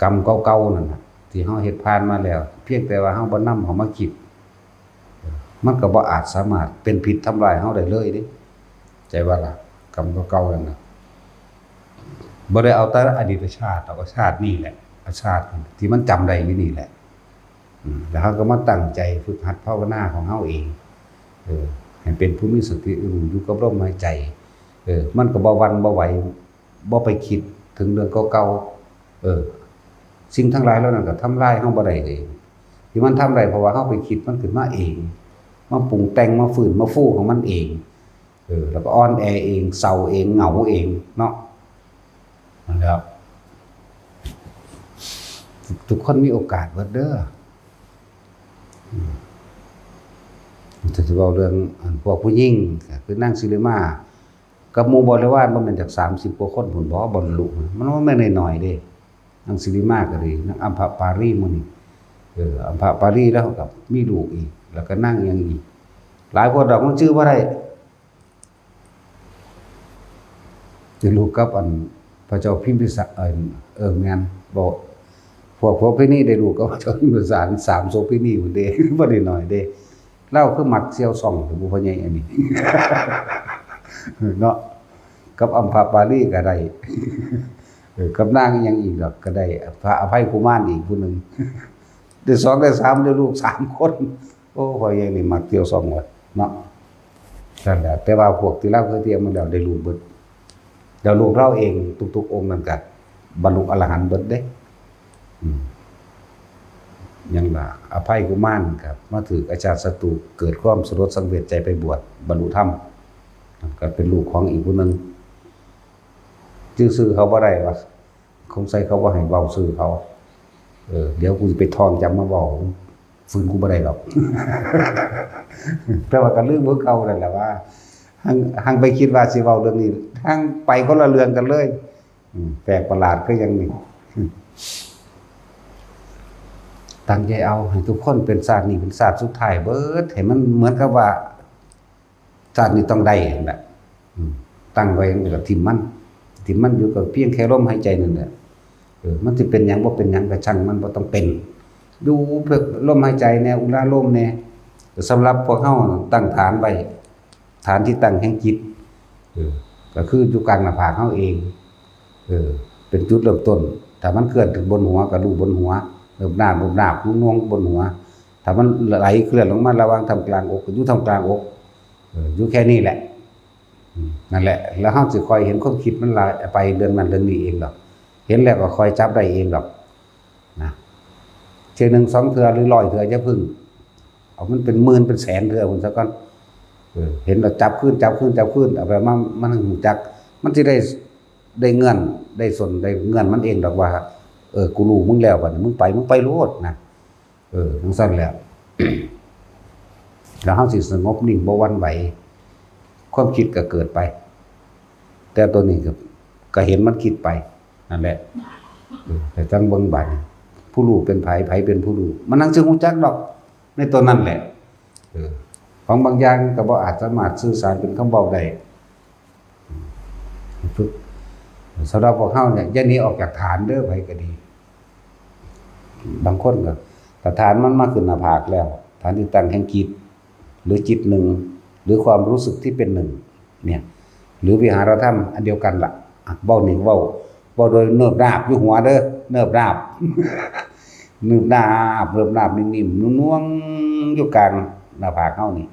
กรรมเก่าๆนั่นน่ะที่เฮาเฮ็ดผ่านมาแล้วเพียงแต่ว่าเฮาบ่นำเฮามาคิดมันก็บ่อาจสามารถเป็นพิษทำลายเฮาได้เลยเด้ใจว่าล่ะกรรมเก่าๆนั่นน่ะบ่ได้เอาแต่อดีตชาติเอาชาตินี่แหละชาติที่มันจำได้อยู่นี่แหละแล้วเฮาก็มาตั้งใจฝึกหัดภาวนาของเฮาเองให้เป็นผู้มีสติอยู่กับลมหายใจมันก็บ่หวั่นบ่ไหวบ่ไปคิดถึงเรื่องเก่าๆสิ่งทั้งหลายเหล่านั้นก็ทำลายเฮาบ่ได้เองที่มันทำได้เพราะว่าเฮาไปคิดมันขึ้นมาเองมาปรุงแต่งมาฝืนมาฟู่ของมันเองแล้วก็อ่อนแอเองเศร้าเองเหงาเองเนาะนะครับทุกคนมีโอกาสเบิดเด้อจะเว้าเรื่องพวกผู้หญิงคือนางสิริมากับหมู่บริวารบ่แม่นจาก30กว่าคนพุ่นบ่บรรลุมันบ่แม่นน้อยๆเด้นางสิริมาก็ดีนางอัมภปารีมื้อนี้อัมภปารีแล้วกับมีลูกอีกแล้วก็นางยังอีกหลายคนดอกมันชื่อบ่ได้จะลูกกับอันพระเจ้าพิมพิสารแม่นบ่พวกพี่นี่ได้ลูกกับพระเจ้าพิมพิสาร3โสภินีพุ่นเด้บ่ได้น้อยเด้เล่าคือมักเสี่ยวซ่องของผู้พ่อใหญ่อันนี้เนาะกับอัมภปารีก็ได้กับนางยังอีกดอกก็ได้พระอภัยกุมารอีกผู้นึงได้2ได้3ได้ลูก3คนโอ้พ่อใหญ่นี่มักเสี่ยวซ่องว่าเนาะนั่นแหละแต่ว่าพวกที่เล่าคือเตรียมมันแล้วได้ลูกเบิดเดี๋ยวลูกเราเองทุกๆองค์นั่นก็บรรลุอรหันต์เบิดเด้ยังล่ะอภัยกุมารครับมาถืออาจารย์ศัตรูเกิดความสลดสังเวชใจไปบวชบรรลุธรรมก็เป็นลูกของอีกผู้นึงชื่อเขาบ่ได้ว่าคงใส่เขาบ่ให้เว้าชื่อเขาเดี๋ยวกูสิไปทองจำมาเว้า ฝืนกูบ่ได้หรอก แต่ว่าก็ลืมเบิ่งเก่านั่นแหละว่าหังไปคิดว่าสิเว้าเรื่องนี้หังไปคนละเรื่องกันเลยแปลกประหลาดก็ยังนี่ตั้งใจเอาให้ทุกคนเป็นศาสตร์นี้เป็นศาสตร์สุดท้ายเบิดให้มันเหมือนกับว่าศาสตร์นี้ต้องได้นั่นแหละตั้งไว้ก็ทิ่มมันอยู่กับเพียงแค่ลมหายใจนั่นแหละมันสิเป็นหยังบ่เป็นหยังก็ช่างมันบ่ต้องเป็นดูเพื่อลมหายใจแนวอุราลมแน่สำหรับพวกเฮาตั้งฐานไว้ฐานที่ตั้งแห่งจิตก็คืออยู่กลางหน้าผากเฮาเองเป็นจุดเริ่มต้นถ้ามันเคลื่อนถึงบนหัวก็รู้บนหัวเริ่มหน้านุ่งๆบนหัวถ้ามันไหลเคลื่อนลงมาระหว่างทำกลางอกก็อยู่ทำกลางอกอยู่แค่นี้แหละนั่นแหละแล้วเฮาสิคอยเห็นความคิดมันลายไปเรื่องนั้นเรื่องนี้เองดอกเห็นแล้วก็คอยจับได้เองดอกนะเทื่อ1 2เทื่อหรือ100เทื่ออย่าพึ่งเอามันเป็นหมื่นเป็นแสนเทื่อพุ่นซะก่อนเห็นเราจับขึ้นเอาไปมันหูจักมันสิได้เงื่อนได้ส่วนได้เงื่อนมันเองดอกว่ากูรู้มึงแล้วบัดนี้มึงไปโลดนะจังซั่นแหละ แล้วเฮาสิสงบนิ่งบ่หวั่นไหวความคิดก็เกิดไปแต่ตัวนี้ก็เห็นมันคิดไปนั่นแหละแต่จังเบิ่งบัดผู้รู้เป็นไผเป็นผู้รู้มันนั่งสิฮู้จักดอกในตัวนั้นแหละของบางอย่างก็บ่อาจสามารถสื่อสารเป็นคำเว้าได้ฝึกสำหรับพวกเฮาเนี่ยอย่าหนีออกจากฐานเด้อไผก็ดีบางคนก็ถ้าฐานมันมาขึ้นหน้าผากแล้วฐานที่ตั้งแห่งจิตหรือจิตหนึ่งหรือความรู้สึกที่เป็นหนึ่งเนี่ยหรือวิหารธรรมอันเดียวกันล่ะเว้านี่เว้าโดยเนิบนาบอยู่หัวเด้อเนิบนาบ เนิบนาบนิ่มๆนุ่งๆอยู่กลางหน้าผากเฮานี่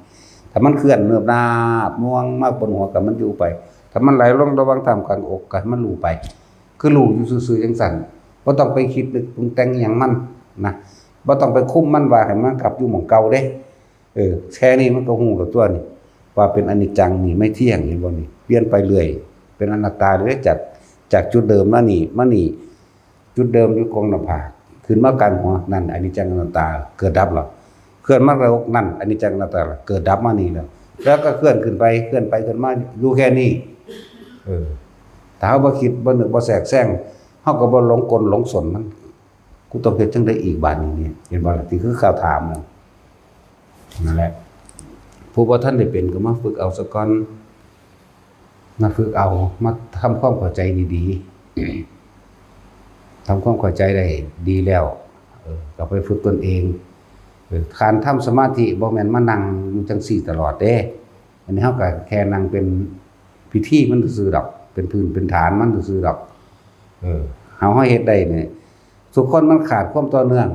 ถ้ามันเคลื่อนเนิบนาบน่วงมากบนหัวก็มันอยู่ไปถ้ามันไหลลงระหว่างท่ามกลางอกก็ให้มันรู้ไปคือรู้อยู่ซื่อๆจังซั่นบ่ต้องไปคิดนึกปรุงแต่งหยังมันนะบ่ต้องไปคุมมันว่าให้มันกลับอยู่หม้องเก่าเด้แค่นี้มันก็ฮู้กับตัวนี่ว่าเป็นอนิจจังนี่ไม่เที่ยงเห็นบ่นี่เปลี่ยนไปเรื่อยเป็นอนัตตาเลยจากจุดเดิมมานี่จุดเดิมอยู่กองหน้าผากขึ้นมากลางหัวนั่นอนิจจังอนัตตาเกิดดับหรอเคลื่อนมาแล้วนั่นอนิจจังอนัตตาเกิดดับมานี่แล้วก็เคลื่อนขึ้นไปเคลื่อนมาอยู่แค่นี้ถ้าเฮาบ่คิดบ่นึกบ่แทรกแซงเฮาก็บ่หลงกลหลงสนมันกูต้องเฮ็ดจังได๋อีกบาดนี้เห็นบ่ล่ะที่คือข่าวถามนั่นแหละผู้บ่ทันได้เป็นก็มาฝึกเอาซะก่อนมาฝึกเอามาทำความเข้าใจดีๆทำความเข้าใจได้ดีแล้วก็ไปฝึกตนเองการทำสมาธิบ่แม่นมานั่งอยู่จังซี่ตลอดเด้อันนี้เฮาก็แค่นั่งเป็นพิธีมันซื่อๆดอกเป็นพื้นเป็นฐานมันซื่อๆดอกเฮาเฮ็ดได้เนี่ยทุกคนมันขาดความต่อเนื่อง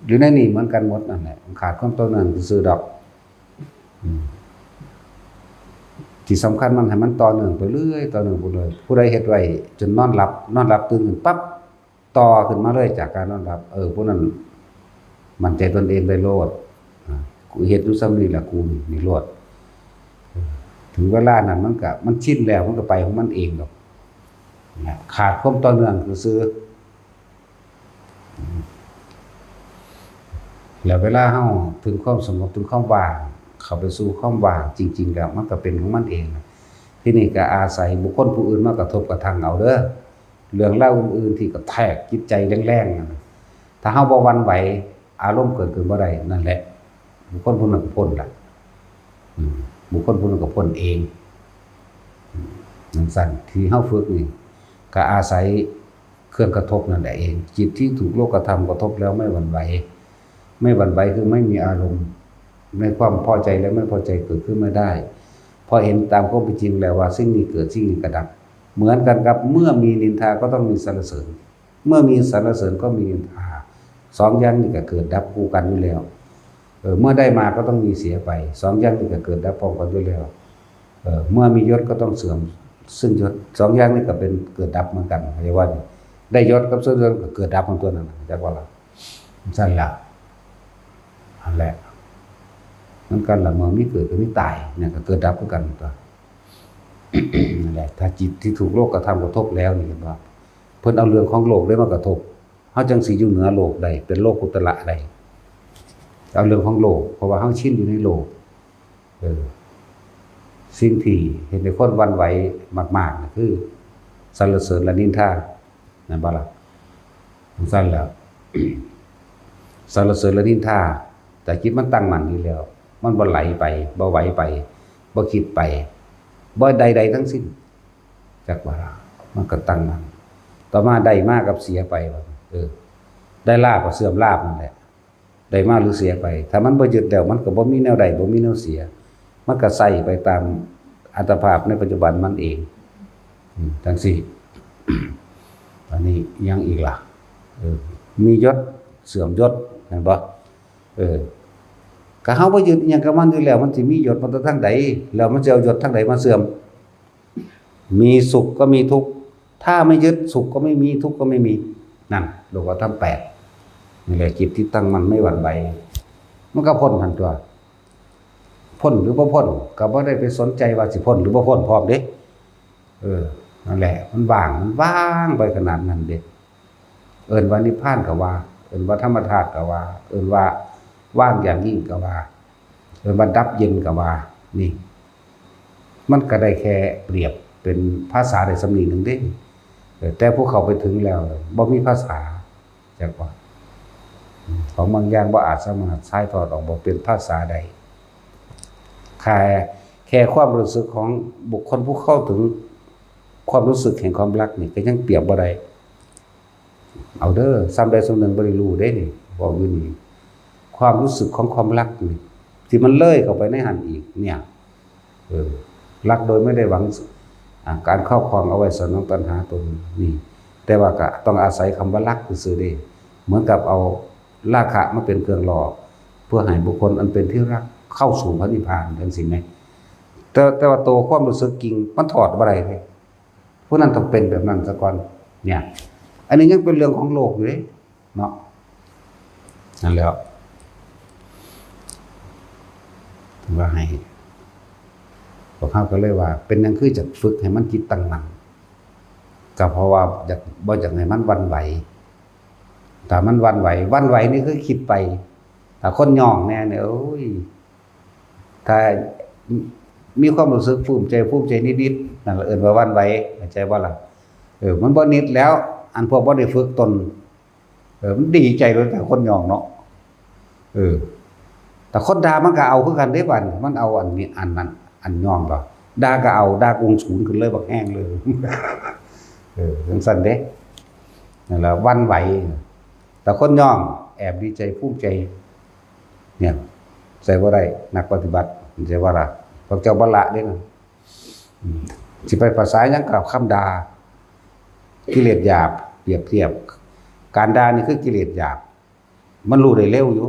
อยู่ในนี่เหมือนกันหมดนั่นแหละมันขาดความต่อเนื่องซื่อๆดอกที่สำคัญมันให้มันต่อเนื่องไปเรื่อยต่อเนื่องไปเลยผู้ใดเฮ็ดไว้จนนอนหลับตื่นขึ้นปั๊บต่อขึ้นมาเลยจากการนอนหลับผู้นั้นมั่นใจตนเองได้โลดกูเฮ็ดอยู่ซ้ำนี่ล่ะกูนี่โลดถึงเวลานั้นมันชินแล้วมันก็ไปของมันเองดอกขาดความต่อเนื่องซื่อแล้วเวลาเฮาถึงความสงบถึงความว่างเข้าไปสู่ความว่างจริงๆแล้วมันก็เป็นของมันเองที่นี่ก็อาศัยบุคคลผู้อื่นมากระทบกระทั่งเอาเด้อเรื่องเล่าอื่นๆที่กระแทกจิตใจแรงๆถ้าเฮาบ่หวั่นไหวอารมณ์เกิดขึ้นบ่ได้นั่นแหละบุคคลผู้นั้นก็พ้นล่ะบุคคลผู้นั้นก็พ้นเองนั่นสั่นที่เฮาฝึกนี่ก็อาศัยเครื่องกระทบนั่นแหละเองจิตที่ถูกโลกธรรมกระทบแล้วไม่หวั่นไหวคือไม่มีอารมณ์ในความพอใจและไม่พอใจเกิดขึ้นไม่ได้พอเห็นตามความเป็นจริงแล้วว่าสิ่งนี้เกิดสิ่งนี้ก็ดับเหมือนกันกับเมื่อมีนินทาก็ต้องมีสรรเสริญเมื่อมีสรรเสริญก็มีนินทาสองอย่างนี้ก็เกิดดับคู่กันอยู่แล้วเมื่อได้มาก็ต้องมีเสียไปสองอย่างนี้ก็เกิดดับพร้อมกันอยู่แล้วเมื่อมียศก็ต้องเสื่อมซึ่งยศสองอย่างนี้ก็เป็นเกิดดับเหมือนกันเรียกว่าได้ยศกับเสื่อมก็เกิดดับของตัวนั้นจักว่าล่ะสั่นล่ะนั่นแหละมันกันละเมื่อมีเกิดก็มีตายเนี่ยก็เกิดดับเหมือนกันตัว นั่นแหละถ้าจิตที่ถูกโลกกระทำกระทบแล้วนี่เห็นบ่เพิ่นเอาเรื่องของโลกได้มากระทบเฮาจังสิอยู่เหนือโลกได้เป็นโลกุตระได้ เอาเรื่องของโลกเพราะว่าเฮาชินอยู่ในโลกสิ่งที่เห็นในคนหวั่นไหวมากๆน่ะคือสรรเสริญและนินทานั่นบ่ล่ะซั่นแล้ว สรรเสริญและนินทาแต่จิตมันตั้งมั่นอยู่แล้วมันบ่ไหลไปบ่ไหวไปบ่คิดไปบ่ใดๆทั้งสิ้นจักว่ามันก็ตั้งมั่นต่อมาได้มากับเสียไปว่าได้ลาภก็เสื่อมลาภนั่นแหละได้มาหรือเสียไปถ้ามันบ่ยึดแล้วมันก็บ่มีแนวใดบ่มีแนวเสียมันก็ใส่ไปตามอัตภาพในปัจจุบันมันเองจังซี่ อันนี้ยังอีกล่ะมียศเสื่อมยศเห็นบ่ก็เฮาบ่ยึดอิหยังกับมันอยู่แล้วมันสิมียศมันทางใดแล้วมันจะเอายศทางใดมาเสื่อมมีสุขก็มีทุกข์ถ้าไม่ยึดสุขก็ไม่มีทุกข์ก็ไม่มีนั่นโลกธรรม8นี่แหละจิตที่ตั้งมั่นไม่หวั่นไหวมันก็พ้นทันตัวพ้นหรือบ่พ้นก็บ่ได้ไปสนใจว่าสิพ้นหรือบ่พ้นพร้อมเด้นั่นแหละมันว่างไปขนาดนั้นเด้เอิ้นว่านิพพานก็ว่าเอิ้นว่าธรรมธาตุก็ว่าเอิ้นว่าว่างอย่างยิ่งก็ว่าเอิ้นว่าดับเย็นก็ว่านี่มันก็ได้แค่เปรียบเป็นภาษาได้สำนีหนึ่งเด้แต่พวกเขาไปถึงแล้วบ่มีภาษาจักว่าของบางอย่างบ่อาจสามารถถ่ายทอดออกบ่เป็นภาษาใดแค่ความรู้สึกของบุคคลผู้เข้าถึงความรู้สึกแห่งความรักนี่ก็ยังเปรียบบ่ได้เอาเด้อซ้ำใดซ้ำหนึ่งบ่ได้รู้เด้นี่บอกอยู่นี่ความรู้สึกของความรักนี่ที่มันเลยเข้าไปในหันอีกเนี่ยรักโดยไม่ได้หวังการครอบครองเอาไว้สนองตัณหาตนนี่แต่ว่าก็ต้องอาศัยคำว่ารักซื่อๆเด้เหมือนกับเอาราคะมาเป็นเครื่องหล่อเพื่อให้บุคคลอันเป็นที่รักเข้าสู่พระนิพพานจังซี่แหมแต่ว่าตัวความรู้สึกจริงมันถอดบ่ได้เลยผู้นั้นต้องเป็นแบบนั้นซะก่อนเนี่ยอันนี้ยังเป็นเรื่องของโลกอยู่เด้เนาะนั่นแล้วว่าให้พวกเขาก็เลยว่าเป็นหยังคือจะฝึกให้มันจิตตั้งมั่นก็เพราะว่าบ่อยากให้มันหวั่นไหวแต่มันหวั่นไหวนี่คือคิดไปถ้าคนย่องแน่เนี่ยโอ้ยถ้ามีความรู้สึกภูมิใจนิดๆนั่นเอิ้นว่าหวั่นไหวเข้าใจบ่ล่ะมันบ่นิดแล้วอันพวกบ่ได้ฝึกตนมันดีใจเลยแต่คนย่องเนาะแต่คนด่ามันก็เอาคือกันเด้บัดมันเอาอันนี้อันนั้นอันย่องบ่ด่าก็เอาด่ากงศูนย์ขึ้นเลยบักแห้งเลยจังซั่นเด้นั่นล่ะหวั่นไหวแต่คนย่องแอบดีใจภูมิใจเนี่ยใส่บ่ได้นักปฏิบัติใช่ว่าล่ะพวกเจ้าบ่ละเด้นั่นสิไปภาษาหยังกับคำด่ากิเลสหยาบเปรียบเทียบการด่านี่คือกิเลสหยาบมันรู้ได้เร็วอยู่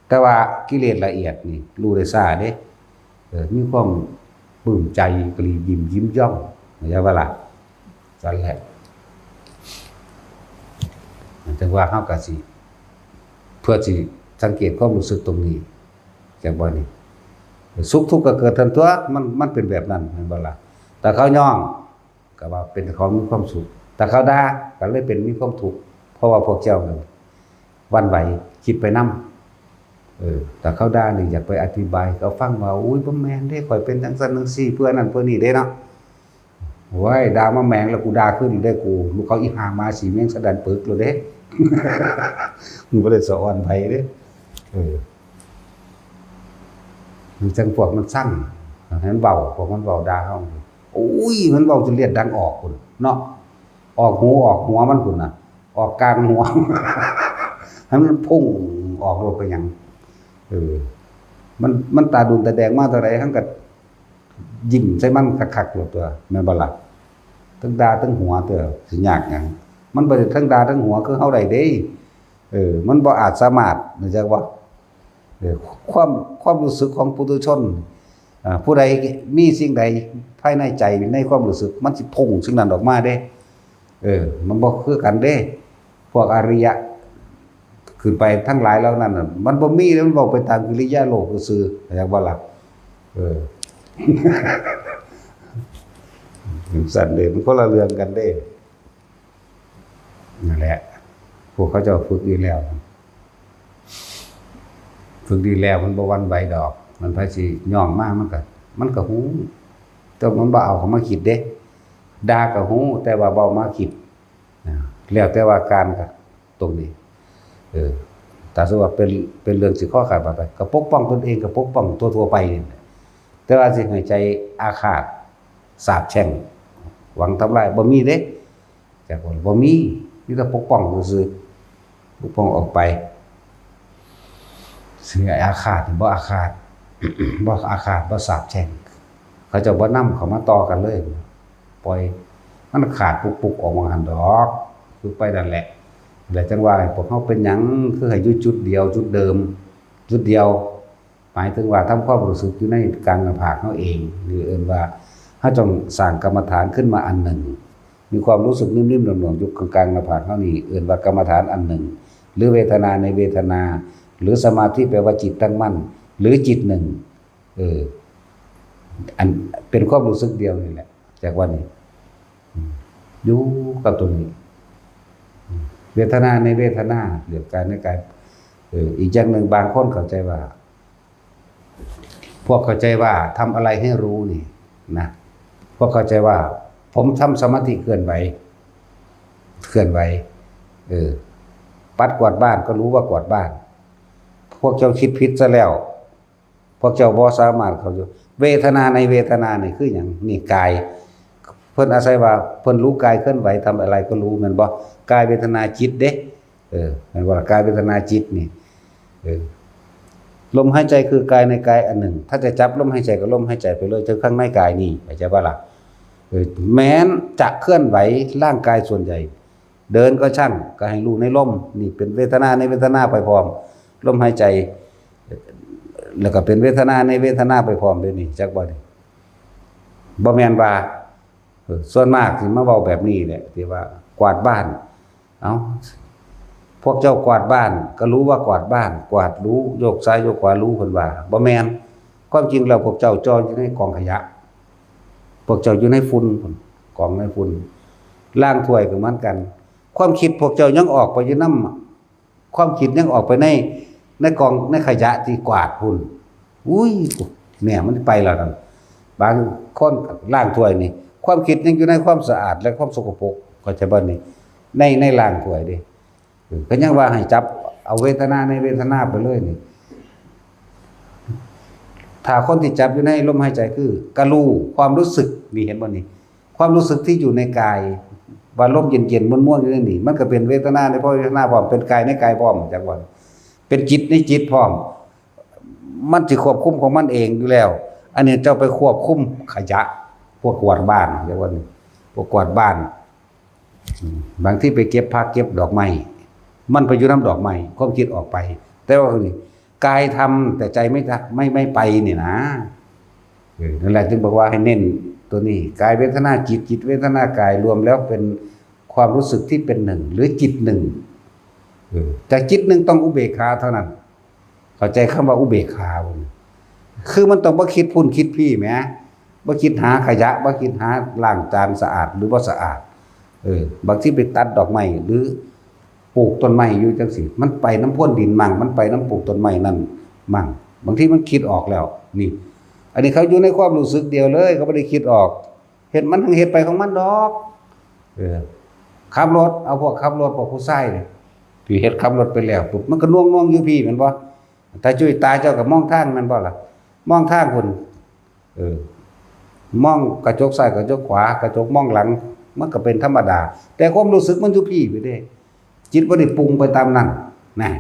แต่ว่ากิเลสละเอียดนี่รู้ได้ช้าเด้มีความปลื้มใจกลียิ้มย่องใช่ว่าล่ะนั่นแหละจังว่าเฮาก็สิเพื่อสิสังเกตความรู้สึกตรงนี้จังบ่นี่สุขทุกข์ก็เกิดทันตัวมันเป็นแบบนั้นแม่นบ่ล่ะแต่เขาย่องก็ว่าเป็นของมีความสุขแต่เขาด่าก็เลยเป็นมีความทุกข์เพราะว่าพวกเจ้านั่นหวั่นไหวคิดไปนำแต่เขาด่านี่อยากไปอธิบายเขาฟังว่าอุ้ยบ่แม่นเด้ข่อยเป็นจังซั่นจังซี่เพื่อนั้นเพื่อนี้เด้เนาะโอ้ยด่ามาแมงแล้วกูด่าขึ้นอีกได้กูลูกเขาอีหามาสีแมงสะดันปึกเลยเด้มึงบ่ได้สอนไผเด้มันจังพวกมันสั่งให้มันเว้าพวกมันเว้าด่าเฮาโอ้ยมันเว้าจนเลือดดังออกพุ่นเนาะออกหูออกหัวมันพุ่นน่ะออกกลางหัวให้มันพุ่งออกลงไปหยังมันตาดุนตาแดงมาเท่าใดทั้งก็ยิ้มใส่มันคักๆตัวแม่นบ่ล่ะทั้งด่าทั้งหัวตัวสิยากหยังมันบ่ได้ทั้งด่าทั้งหัวคือเฮาได้เด้มันบ่อาจสามารถนะจักว่าความรู้สึกของปุถุชนผู้ใดมีสิ่งใดภายในใจในความรู้สึกมันสิพุ่งสิ่งนั้นออกมาเด้มันบ่คือกันเด้พวกอริยะขึ้นไปทั้งหลายแล้วนั่นน่ะมันบ่มีแล้วมันบอกไปตามกิริยาโลกซื่อๆอยากบ่ล่ะสั่นเด้มันคนละเรื่องกันเด้นั่นแหละพวกเขาเจ้าฝึกอยู่แล้ว ฝึกดีแล้วมันบ่หวั่นไหวดอกมันไผสิย่องมามันก็ฮู้แต่มันบ่เอาเข้ามาคิดเด้ด่าก็ฮู้แต่ว่าบ่เอามาคิดแล้วแต่ว่าการก็ตรงนี้ถ้าสมมุติว่าเป็นเรื่องสิข้อขาดบาดไปก็ปกป้องตนเองก็ปกป้องทั่วๆไปนี่แต่ว่าสิให้ใจอาฆาตสาปแช่งหวังทำลายบ่มีเด้แต่คนบ่มีแต่ปกป้องซื่อๆปกป้องออกไปสิอาฆาตบ่อาฆาต บ่อาฆาตบ่สาปแช่งเขาจะบ่นำเข้ามาต่อกันเลยปล่อยมันขาดปุกๆออกมาหั่นดอกคือไปนั่นแหละแล้วจังว่าพวกเฮาเป็นหยังคือให้อยู่จุดเดียวจุดเดิมจุดเดียวหมายถึงว่าทำความรู้สึกอยู่ในกลางหน้าผากเฮาเองหรือเอิ้นว่าเฮาต้องสร้างกรรมฐานขึ้นมาอันหนึ่งมีความรู้สึกนิ่มๆหน่วงๆอยู่กลางหน้าผากเฮานี่เอิ้นว่ากรรมฐานอันหนึ่งหรือเวทนาในเวทนาหรือสมาธิแปลว่าจิตตั้งมั่นหรือจิตหนึ่งอันเป็นความรู้สึกเดียวนี่แหละจากวันนี้อยู่กับตัวนี้เวทนาในเวทนาเรื่องกายในกายอีกอย่างหนึ่งบางคนเข้าใจว่าพวกเข้าใจว่าทำอะไรให้รู้นี่นะพวกเข้าใจว่าผมทำสมาธิเคลื่อนไหวปัดกวาดบ้านก็รู้ว่ากวาดบ้านพวกเจ้าคิดผิดซะแล้วพวกเจ้าบ่สามารถเข้าใจเวทนาในเวทนานี่คือหยังนี่กายเพิ่นอาศัยว่าเพิ่นรู้กายเคลื่อนไหวทำอะไรก็รู้แม่นบ่กายเวทนาจิตเด้แม่นบ่กายเวทนาจิตนี่ลมหายใจคือกายในกายอันหนึ่งถ้าจะจับลมหายใจก็ลมหายใจไปเลยถึงข้างในกายนี่เข้าใจบ่ล่ะแม้นจะเคลื่อนไหวร่างกายส่วนใหญ่เดินก็ช่างก็ให้รู้ในลมนี่เป็นเวทนาในเวทนาไปพร้อมลมหายใจแล้วก็เป็นเวทนาในเวทนาไปพร้อมเด้นี่จักบ่นี่บ่แม่นว่าส่วนมากสิมาเว้าแบบนี้แหละที่ว่ากวาดบ้านเอ้าพวกเจ้ากวาดบ้านก็รู้ว่ากวาดบ้านกวาดรู้โยกซ้ายโยกขวารู้เพิ่นว่าบ่แม่นความจริงแล้วพวกเจ้าจออยู่ในกองขยะพวกเจ้าอยู่ในฝุ่นพุ่นกองในฝุ่นล้างถ้วยก็เหมือนกันความคิดพวกเจ้ายังออกไปอยู่นำความคิดยังออกไปในกองในขยะที่กวาดพุ่นอุ้ยเนี่ยมันไปแล้วนั่นบางคนล้างถ้วยนี่ความคิดยังอยู่ในความสะอาดและความสกปรกก็จะบ่นี่ในล้างถ้วยเด้ก็ยังว่าให้จับเอาเวทนาในเวทนาไปเลยนี่ถ้าคนที่จับอยู่ในลมหายใจคือกะรู้ความรู้สึกนี่เห็นบ่นี่ความรู้สึกที่อยู่ในกายว่าลมเย็นๆม่วนๆอยู่ในนี่มันก็เป็นเวทนาในเวทนาพร้อมเป็นกายในกายพร้อมจังว่าเป็นจิตในจิตพร้อมมันสิควบคุมของมันเองอยู่แล้วอันนี้เจ้าไปควบคุมขยะพวกกวาดบ้านเรียกว่าพวกกวาดบ้านบางที่ไปเก็บผักเก็บดอกไม้มันไปอยู่น้ำดอกไม้ความคิดออกไปแต่ว่านี่กายทำแต่ใจไม่ไปนี่นะนั่นแหละจึงบอกว่าให้เน้นตัวนี้กายเวทนาจิตจิตเวทนากายรวมแล้วเป็นความรู้สึกที่เป็นหนึ่งหรือจิตหนึ่งแต่จิตหนึ่งต้องอุเบกขาเท่านั้นเข้าใจคำว่าอุเบกขาบ่คือมันต้องบ่คิดพุ่นคิดพี่แหมบ่คิดหาขยะบ่คิดหาล้างจานสะอาดหรือบ่สะอาดบางทีไปตัดดอกไม้หรือปลูกต้นไม้อยู่จังซี่มันไปน้ำพ่นดินมั่งมันไปน้ำปลูกต้นไม้นั่นมั่งบางทีมันคิดออกแล้วนี่อันนี้เขาอยู่ในความรู้สึกเดียวเลยเขาบ่ได้คิดออกเฮ็ดมันทั้งเฮ็ดไปของมันดอกขับรถเอาพวกขับรถพวกผู้ชายนี่พี่เฮ็ดขับรถไปแล้วปุ๊บมันก็น่วงๆอยู่พี่แม่นบ่ถ้าจุ้ยตาเจ้าก็มองทางแม่นบ่ล่ะมองทางพุ่นมองกระจกซ้ายกระจกขวากระจกมองหลังมันก็เป็นธรรมดาแต่ความรู้สึกมันอยู่พี่ไปเด้จิตบ่ได้ปรุงไปตามนั้นนะ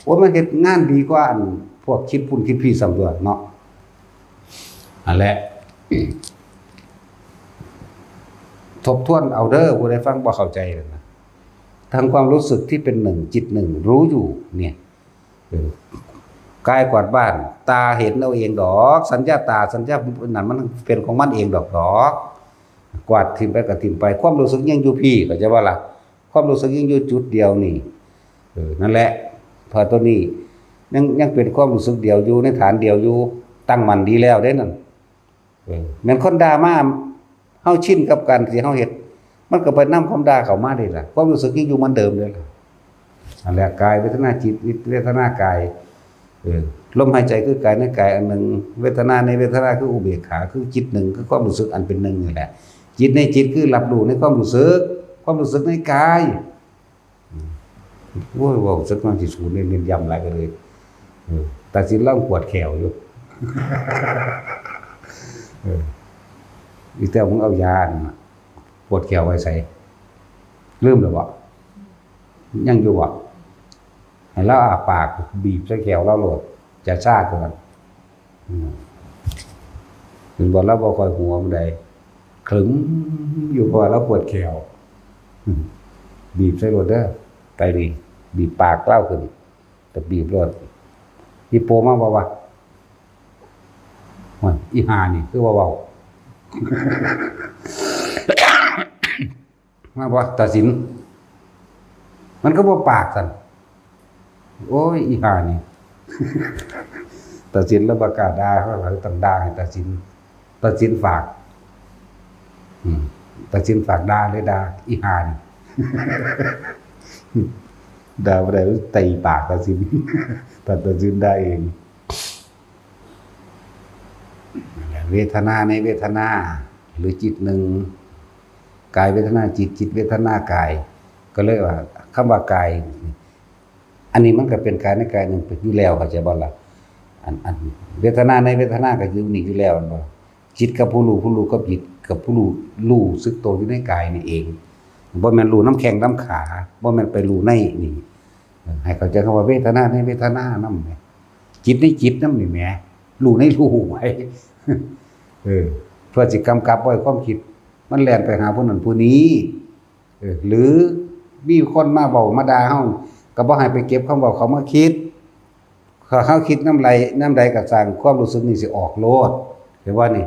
ว่ามันเฮ็ดงานดีกว่าอันพวกคิดพุ่นคิดพี่สำรวจเนาะอันแหละทบทวนเอาเด้อผู้ใดฟังบ่เข้าใจนะทางความรู้สึกที่เป็นหนึ่งจิตหนึ่งรู้อยู่เนี่ยกายกวาดบ้านตาเห็นเอาเองดอกสัญญาตาสัญญานั้นมันเป็นของมันเองดอกกวาดทิ่มไปก็ทิ่มไปความรู้สึกยังอยู่พี่ก็จะว่าล่ะความรู้สึกยังอยู่จุดเดียวนี่นั่นแหละพอตัวนี้ยังเป็นความรู้สึกเดียวอยู่ในฐานเดียวอยู่ตั้งมั่นดีแล้วเด้นั่นแม่นคนด่ามาเฮาชินกับการที่เฮาเฮ็ดมันก็ไปนำความด่าเข้ามาได้ล่ะความรู้สึกยังอยู่เหมือนเดิมเลยล่ะ อันแรกกายเวทนาจิตเวทนากายลมหายใจคือกายในกายอันหนึ่งเวทนาในเวทนาคืออุเบกขาคือจิตหนึ่งคือความรู้สึกอันเป็นหนึ่งนี่แหละจิตในจิตคือรับรู้ในความรู้สึกในกายโอ้ยว่าสักวันที่ศูนย์เน้นย้ำหลายกันเลยแต่สิเล่าปวดแขวอยู่อีแต่ผมเอายาปวดแขวไว้ใส่ลืมหรือเปล่ายังอยู่วะให้เราอาปากบีบใส่แขวเราโหลดจะซาดกันถึงบอกเราบอกคอยหัวมันใดขลึงอยู่พอเราปวดแขวบีบใส่โหลดเด้อไปดิบีบปากเล่าขึ้นแต่บีบโหลดอีโปมากบ่าวะมันอีหานี่คือว่าเบามาบ่ตัดสินมันก็บ่ปากสั่นโอ้ยอีหานี่ตัดสินแล้วประกาศด่าเขาหลังต่างด่าให้ตัดสินฝากตัดสินฝากด่าเลยด่าอีหานี่ด่าบ่ได้ตีปากตัดสินตัดสินได้เองเวทนาในเวทนาหรือจิตหนึ่งกายเวทนาจิตเวทนากายก็เลยว่าคำว่ากายอันนี้มันก็เป็นกายในกายหนึ่งอยู่แล้วเข้าใจบ่ล่ะอันเวทนาในเวทนาก็อยู่นี่อยู่แล้วบ่จิตกับผู้รู้กับจิตกับผู้รู้สึกตัวอยู่ในกายนี่เองบ่แม่นรู้น้ำแข็งน้ำขาบ่แม่นไปรู้ในนี่ให้เข้าใจคำว่าเวทนาในเวทนานำจิตในจิตนำนี่แหมรู้ในรู้ไว้เพื่อสิกำกับไว้ความคิดมันแล่นไปหาผู้นั้นผู้นี้หรือมีคนมาเว้ามาด่าเฮาก็บ่ให้ไปเก็บคำเว้าเขามาคิดเขาคิดน้ำใดก็สร้างความรู้สึกนี่สิออกโลดเห็นว่านี่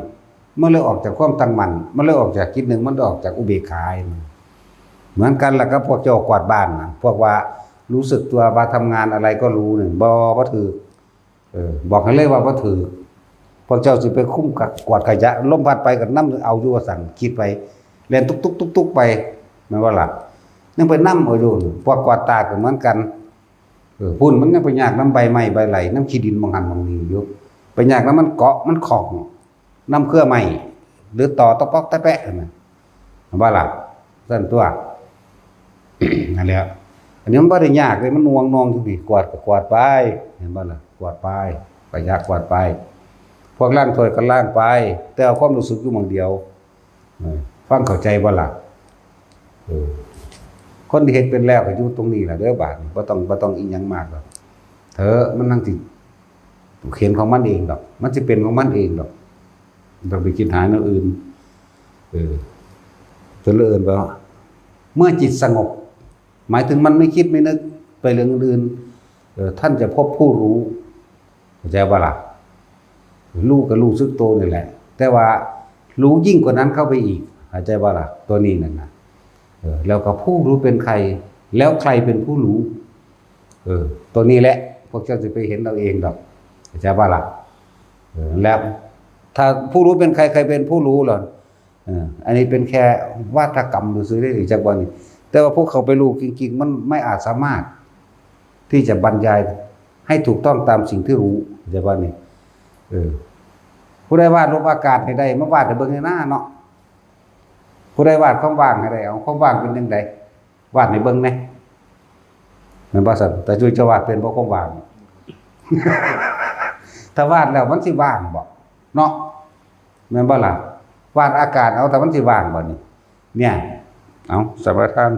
มันเลยออกจากความตั้งมั่นมันเลยออกจากจิตหนึ่งมันออกจากอุเบกขาเหมือนกันล่ะครับพวกเจ้ากวาดบ้านนะพวกว่ารู้สึกตัวว่าทำงานอะไรก็รู้นี่บ่ถือบอกให้เลยว่าบ่ถือพวกเจ้าสิไปคุ้มกับกวาดขยะลมพัดไปก็นำเอาอยู่ว่าสั่งคิดไปเล่นตุกๆๆไปแม่นว่าล่ะยังไปนำเอาอยู่พวกกวาดตาก็เหมือนกันพุ่นมันยังไปยากน้ำใบไม้ใบไหลน้ำขี้ดินบางหันบางนี้อยู่ไปยากน้ำมันเกาะมันของน้ำเครือไม้หรือต่อตะปอกตะแปะนั่นว่าล่ะสั่นตัวนั่นแหละอันนี้มันบ่ได้ยากเลยมันนวงอยู่นี่กวาดก็กวาดไปเห็นบ่ล่ะกวาดไปยากกวาดไปพวกล้างถ้วยก็ล้างไปแต่เอาความรู้สึกอยู่หม้องเดียวฟังเข้าใจบ่ล่ะคนที่เฮ็ดเป็นแล้วก็อยู่ตรงนี้ล่ะเด้อบาดบ่ต้องอีหยังมากดอกเถอะมันนั่งสิเขียนของมันเองดอกมันสิเป็นของมันเองดอกต้องไปคิดหาแนวอื่นจนเอิ้นว่าเมื่อจิตสงบหมายถึงมันไม่คิดไม่นึกไปเรื่องอื่นท่านจะพบผู้รู้เข้าใจบ่ล่ะรู้ก็รู้สึกตัวนี่แหละแต่ว่ารู้ยิ่งกว่านั้นเข้าไปอีกเข้าใจบ่ล่ะตัวนี้นั่นน่ะแล้วก็ผู้รู้เป็นใครแล้วใครเป็นผู้รู้ตัวนี้แหละพวกเจ้าจะไปเห็นเราเองดอกเข้าใจบ่ล่ะแล้วถ้าผู้รู้เป็นใครใครเป็นผู้รู้เหรออันนี้เป็นแค่วาทกรรมซื่อๆได้จากบ่นี่แต่ว่าพวกเขาไปรู้จริงๆมันไม่อาจสามารถที่จะบรรยายให้ถูกต้องตามสิ่งที่รู้เข้าใจบ่นี่ผู้ใดวาดรูปอากาศให้ได้มาวาดให้เบิ่งในหน้าเนาะผู้ใดวาดความว่างให้ได้เอาความว่างเป็นจังได๋วาดให้เบิ่งแหน่แม่นบ่ซั่นแต่ช่วยจะวาดเป็นบ่ความว่าง ถ้าวาดแล้วมันสิว่างบ่เนาะแม่นบ่ล่ะวาดอากาศเอาแต่มันสิว่างบ่นี่เนี่ยเอาสัมปทาน